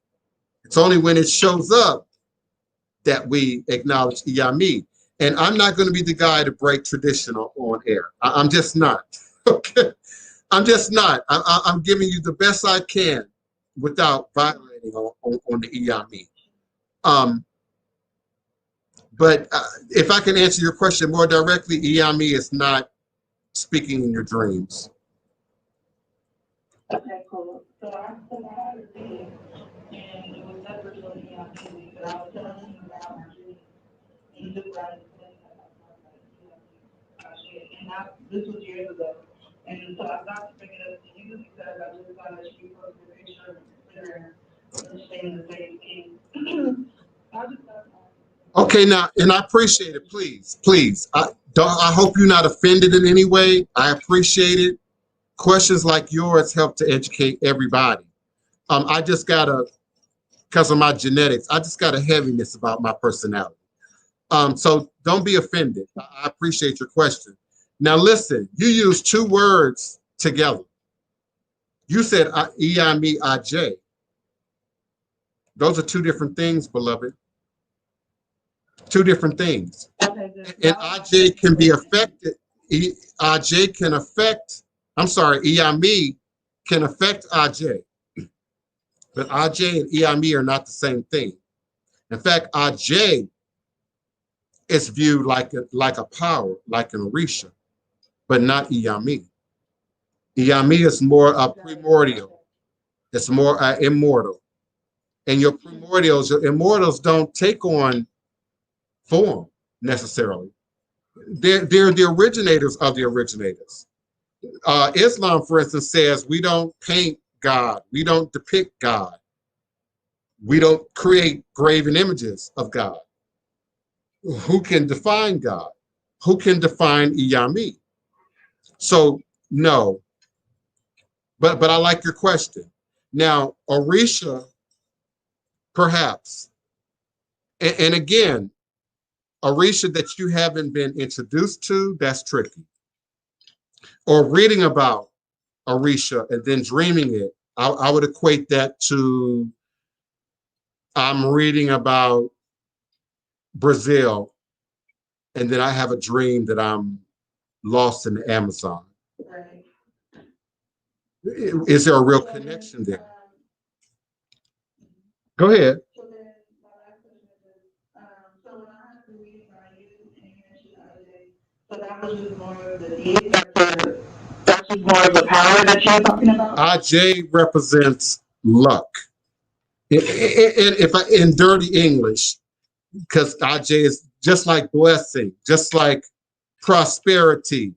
It's only when it shows up that we acknowledge Yemi. And I'm not going to be the guy to break tradition on air. I'm just not. Okay. I'm just not. I'm giving you the best I can without violating on the Yemi. But if I can answer your question more directly, Yemi is not speaking in your dreams. Okay, cool. So I had a dream, and it was never really Yemi, but I was telling him about my dream. He just writing things and this was years ago. And so I got to bring it up to you because I just thought that you posted a picture and saying the same thing. I just thought. Okay, now, and I appreciate it. Please. I hope you're not offended in any way. I appreciate it. Questions like yours help to educate everybody. I just got because of my genetics, I just got a heaviness about my personality. So don't be offended. I appreciate your question. Now listen, you use 2 words together. You said Yemi, Aj. Those are 2 different things, beloved. 2 different things. Okay, and Aj can be affected. Aj can affect, I'm sorry, Yemi can affect Aj. But Aj and Yemi are not the same thing. In fact, Aj is viewed like a power, like an Orisha, but not Yemi. Yemi is more primordial. It's more immortal. And your immortals don't take on form necessarily. They're the originators of the originators. Islam, for instance, says we don't paint God. We don't depict God. We don't create graven images of God. Who can define God? Who can define Yemi? So no. But I like your question. Now, Orisha, perhaps. And again, Orisha that you haven't been introduced to, that's tricky. Or reading about Orisha and then dreaming it, I would equate that to I'm reading about Brazil and then I have a dream that I'm lost in the Amazon. Right. Is there a real connection there? Go ahead. So then my last question is, so when I had the reading by you and you mentioned Aj, so that was just more of the deity, that's just more of the power that you're talking about? Aj represents luck. If I in dirty English, because Aj is just like blessing, just like prosperity,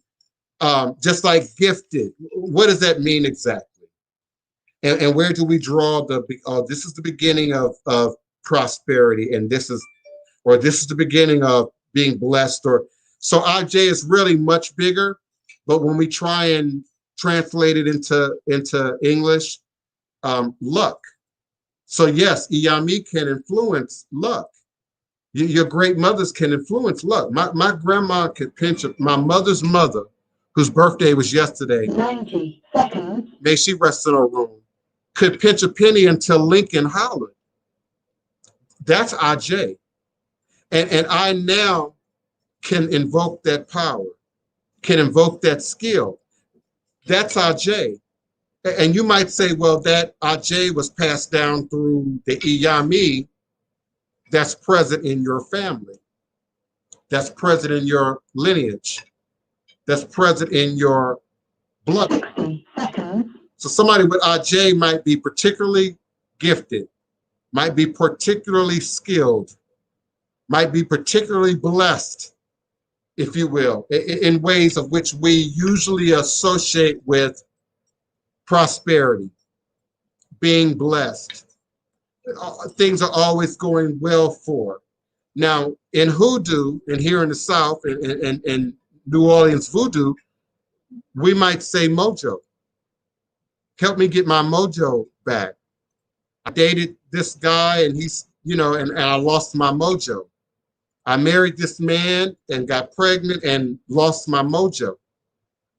just like gifted. What does that mean exactly? And where do we draw this is the beginning of prosperity, and this is the beginning of being blessed, so Aj is really much bigger, but when we try and translate it into English, luck. So yes, Yemi can influence luck. Your great mothers can influence luck. My grandma could pinch my mother's mother, whose birthday was yesterday. 90 seconds. May she rest in her room. Could pinch a penny until Lincoln hollered. That's Aj. And I now can invoke that power, can invoke that skill. That's Aj. And you might say, well, that Aj was passed down through the Yemi that's present in your family, that's present in your lineage, that's present in your blood. So somebody with Aj might be particularly gifted, might be particularly skilled, might be particularly blessed, if you will, in ways of which we usually associate with prosperity, being blessed. Things are always going well for. Now, in Hoodoo, and here in the South, and New Orleans Voodoo, we might say mojo. helped me get my mojo back. I dated this guy and he's, you know, and I lost my mojo. I married this man and got pregnant and lost my mojo.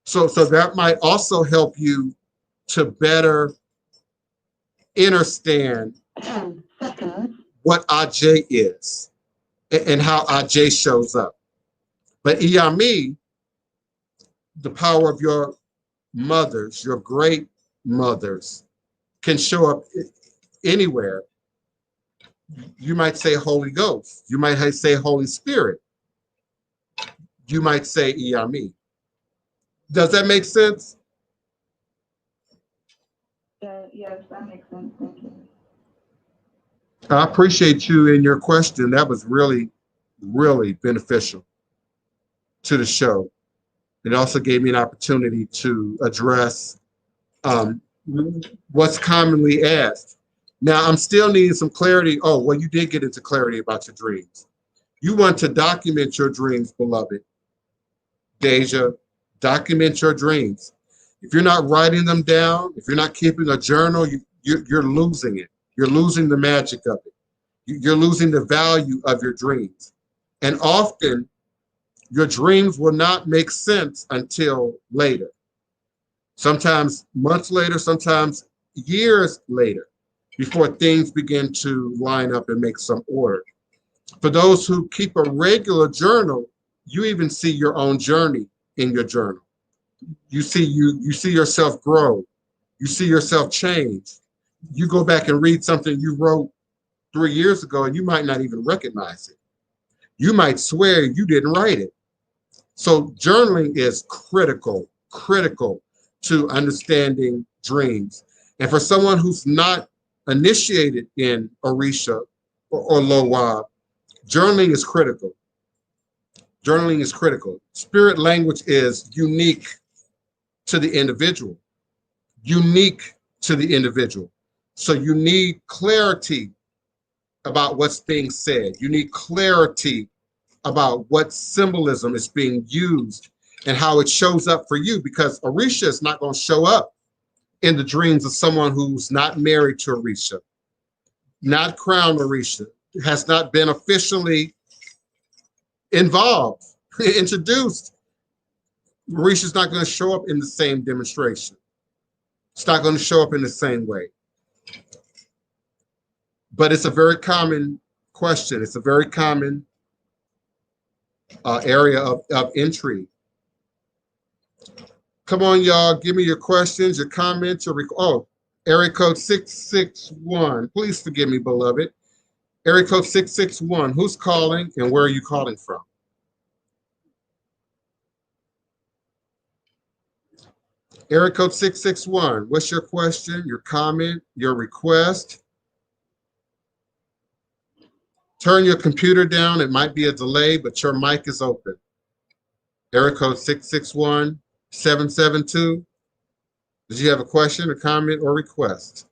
So that might also help you to better understand what Aj is and how Aj shows up. But Iyami, the power of your mothers, your great mothers, can show up anywhere. You might say Holy Ghost. You might say Holy Spirit. You might say Iyami. Does that make sense? Yes, that makes sense. Thank you. I appreciate you and your question. That was really, really beneficial to the show. It also gave me an opportunity to address what's commonly asked. Now, I'm still needing some clarity. Oh, well, you did get into clarity about your dreams. You want to document your dreams, beloved. Deja, document your dreams. If you're not writing them down, if you're not keeping a journal, you're losing it. You're losing the magic of it. You're losing the value of your dreams. And often, your dreams will not make sense until later. Sometimes months later, sometimes years later, before things begin to line up and make some order. For those who keep a regular journal, you even see your own journey in your journal. You see yourself grow. You see yourself change. You go back and read something you wrote 3 years ago and you might not even recognize it. You might swear you didn't write it. So journaling is critical to understanding dreams. And for someone who's not initiated in Orisha or Loa, journaling is critical. Journaling is critical. Spirit language is unique to the individual. Unique to the individual. So you need clarity about what's being said. You need clarity about what symbolism is being used and how it shows up for you, because Orisha is not going to show up in the dreams of someone who's not married to Orisha, not crowned Orisha, has not been officially involved, introduced. Orisha's not going to show up in the same demonstration. It's not going to show up in the same way. But it's a very common question. It's a very common area of intrigue. Come on, y'all. Give me your questions, your comments, area code 661. Please forgive me, beloved. Area code 661. Who's calling and where are you calling from? Area code 661. What's your question, your comment, your request? Turn your computer down. It might be a delay, but your mic is open. Area code 661-772. Did you have a question, a comment, or request?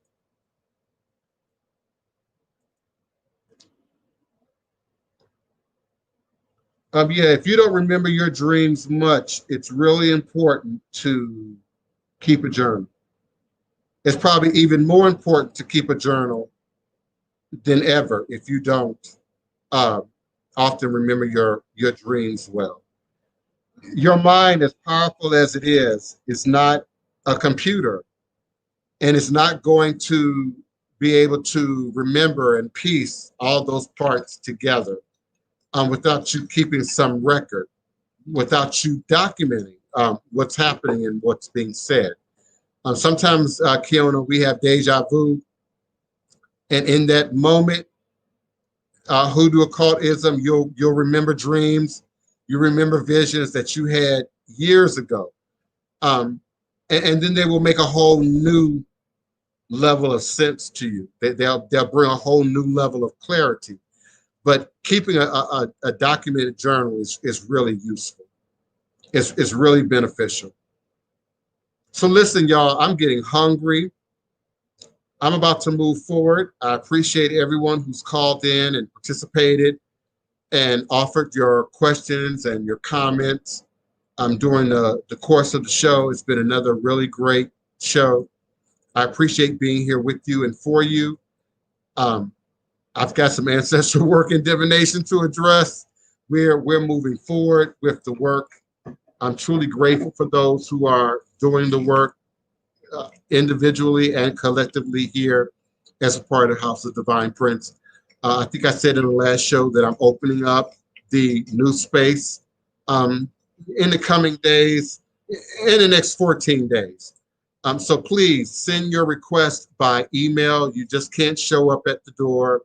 Yeah, if you don't remember your dreams much, it's really important to keep a journal. It's probably even more important to keep a journal than ever if you don't often remember your dreams well. Your mind, as powerful as it is not a computer, and it's not going to be able to remember and piece all those parts together without you keeping some record, without you documenting what's happening and what's being said. Sometimes, Kiona, we have deja vu, and in that moment, Hoodoo occultism, you'll remember dreams, you remember visions that you had years ago, and then they will make a whole new level of sense to you. They'll bring a whole new level of clarity. But keeping a documented journal is really useful. It's really beneficial. So listen, y'all, I'm getting hungry. I'm about to move forward. I appreciate everyone who's called in and participated and offered your questions and your comments during the course of the show. It's been another really great show. I appreciate being here with you and for you. I've got some ancestral work and divination to address. We're moving forward with the work. I'm truly grateful for those who are doing the work individually and collectively here as a part of the House of Divine Prince. I think I said in the last show that I'm opening up the new space in the coming days, in the next 14 days. So please send your request by email. You just can't show up at the door.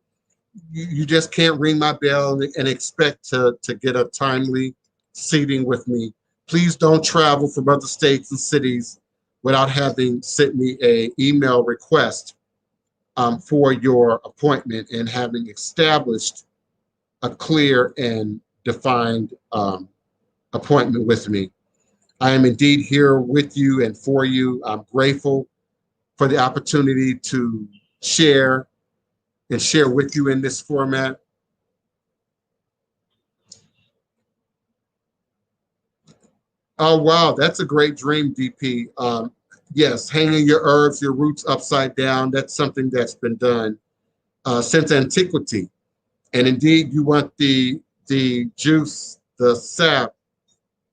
You just can't ring my bell and expect to get a timely seating with me. Please don't travel from other states and cities without having sent me an email request for your appointment and having established a clear and defined appointment with me. I am indeed here with you and for you. I'm grateful for the opportunity to share with you in this format. Oh, wow, that's a great dream, DP. Yes, hanging your herbs, your roots upside down, that's something that's been done since antiquity. And indeed, you want the juice, the sap,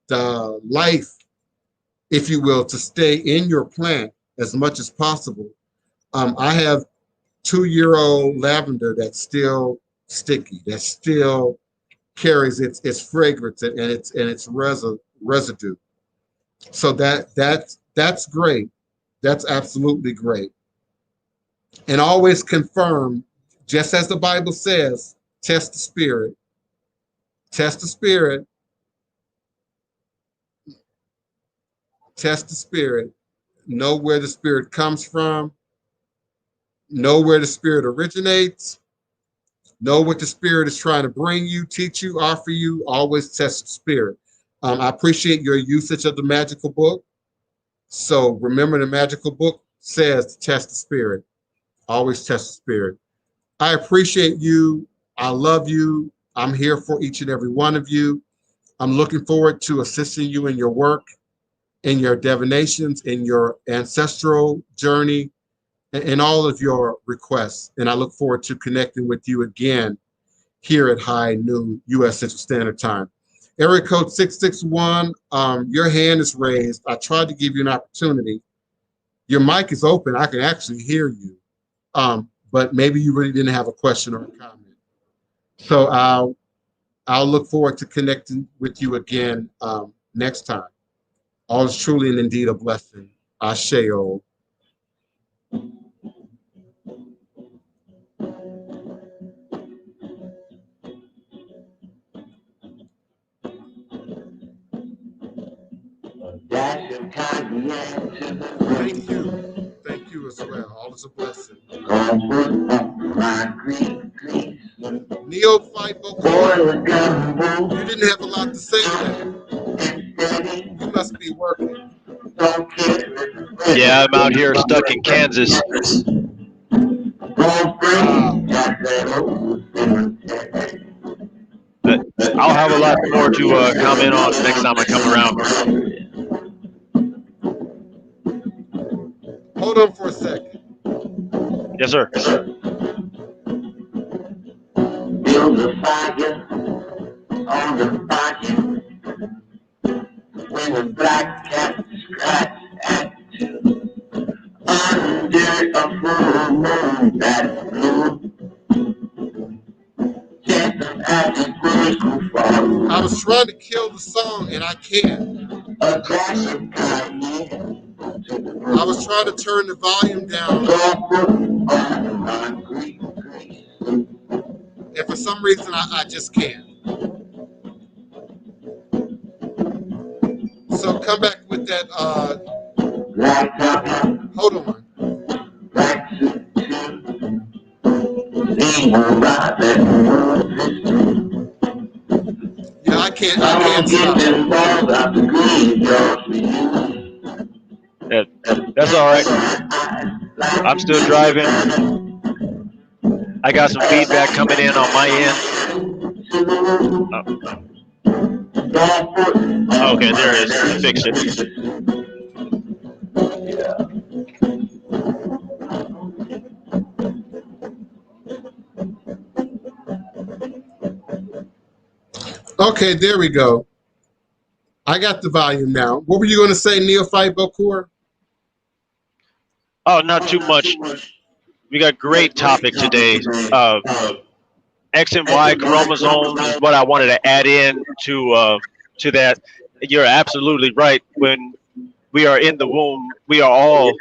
the life, if you will, to stay in your plant as much as possible. I have 2-year-old lavender that's still sticky, that still carries its fragrance and its residue. So that's great. That's absolutely great. And always confirm, just as the Bible says, test the spirit. Test the spirit. Test the spirit. Know where the spirit comes from. Know where the spirit originates. Know what the spirit is trying to bring you, teach you, offer you. Always test the spirit. I appreciate your usage of the magical book. So remember, the magical book says to test the spirit. Always test the spirit. I appreciate you. I love you. I'm here for each and every one of you. I'm looking forward to assisting you in your work, in your divinations, in your ancestral journey, and all of your requests. And I look forward to connecting with you again here at high noon U.S. Central Standard Time. Area code 661, your hand is raised. I tried to give you an opportunity. Your mic is open. I can actually hear you, but maybe you really didn't have a question or a comment. So I'll look forward to connecting with you again next time. All is truly and indeed a blessing. Asheo. Thank you. Thank you as well. All is a blessing. Neophyte vocal. You didn't have a lot to say today. You must be working. Yeah, I'm out here stuck in Kansas. But I'll have a lot more to comment on next time I come around. Hold on for a second. Yes, sir. Build a fire on the fire when a black cat scratched at you under a full moon that blue. I was trying to kill the song and I can't. I was trying to turn the volume down. And for some reason, I just can't. So come back with that. Hold on. Yeah, I can't stop. Yeah, that's all right. I'm still driving. I got some feedback coming in on my end. Okay, there it is. I fixed it. Okay, there we go. I got the volume now. What were you going to say, Neophyte Bokur? Oh, not too much. We got great topic today. X and Y chromosomes is what I wanted to add in to that. You're absolutely right. When we are in the womb, we are all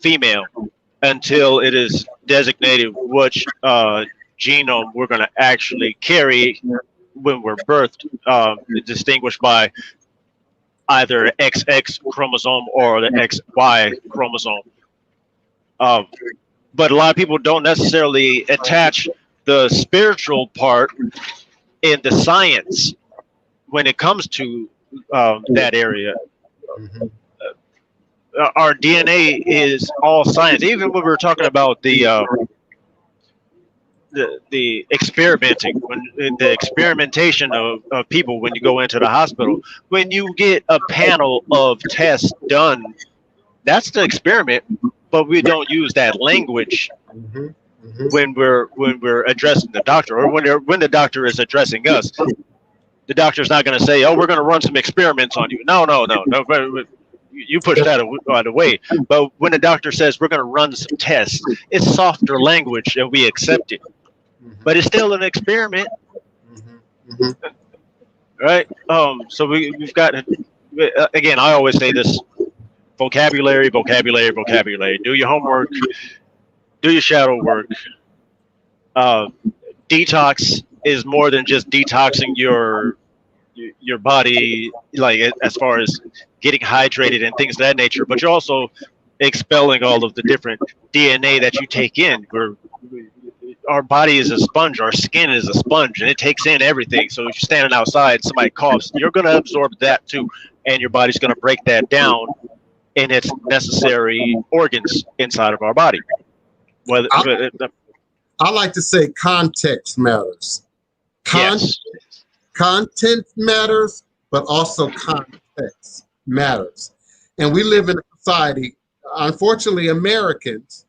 female until it is designated which genome we're going to actually carry when we're birthed, distinguished by either XX chromosome or the XY chromosome. But a lot of people don't necessarily attach the spiritual part in the science when it comes to that area. Our DNA is all science. Even when we were talking about the experimenting, when the experimentation of people when you go into the hospital, when you get a panel of tests done, that's the experiment. But we don't use that language when we're addressing the doctor, or when the doctor is addressing us. The doctor's not going to say, "Oh, we're going to run some experiments on you." No. You push that out of the way. But when the doctor says we're going to run some tests, it's softer language and we accept it. But it's still an experiment, right? So we've got, again, I always say this: vocabulary. Do your homework. Do your shadow work. Detox is more than just detoxing your body, like as far as getting hydrated and things of that nature, but you're also expelling all of the different DNA that you take in. Our body is a sponge, our skin is a sponge, and it takes in everything. So if you're standing outside, somebody coughs, you're going to absorb that too, and your body's going to break that down in its necessary organs inside of our body. I like to say context matters. Yes. Content matters, but also context matters. And we live in a society, unfortunately, Americans,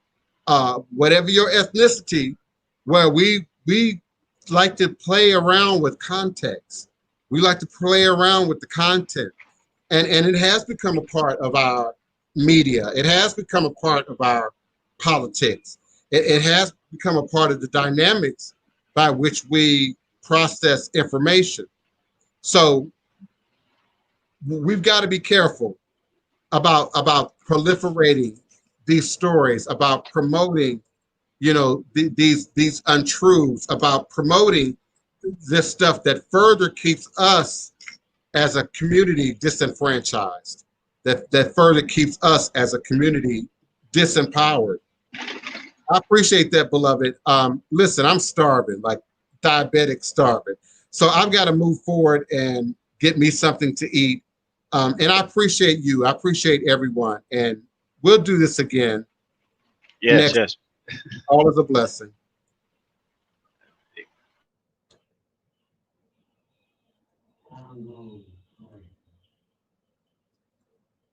whatever your ethnicity, where we like to play around with context. We like to play around with the content. And it has become a part of our media. It has become a part of our politics. It has become a part of the dynamics by which we process information. So we've got to be careful about proliferating these stories, about promoting, these untruths, about promoting this stuff that further keeps us as a community disenfranchised, that further keeps us as a community disempowered. I appreciate that, beloved. Listen, I'm starving, like diabetic starving. So I've got to move forward and get me something to eat. And I appreciate you. I appreciate everyone. And we'll do this again. Yes. All is a blessing.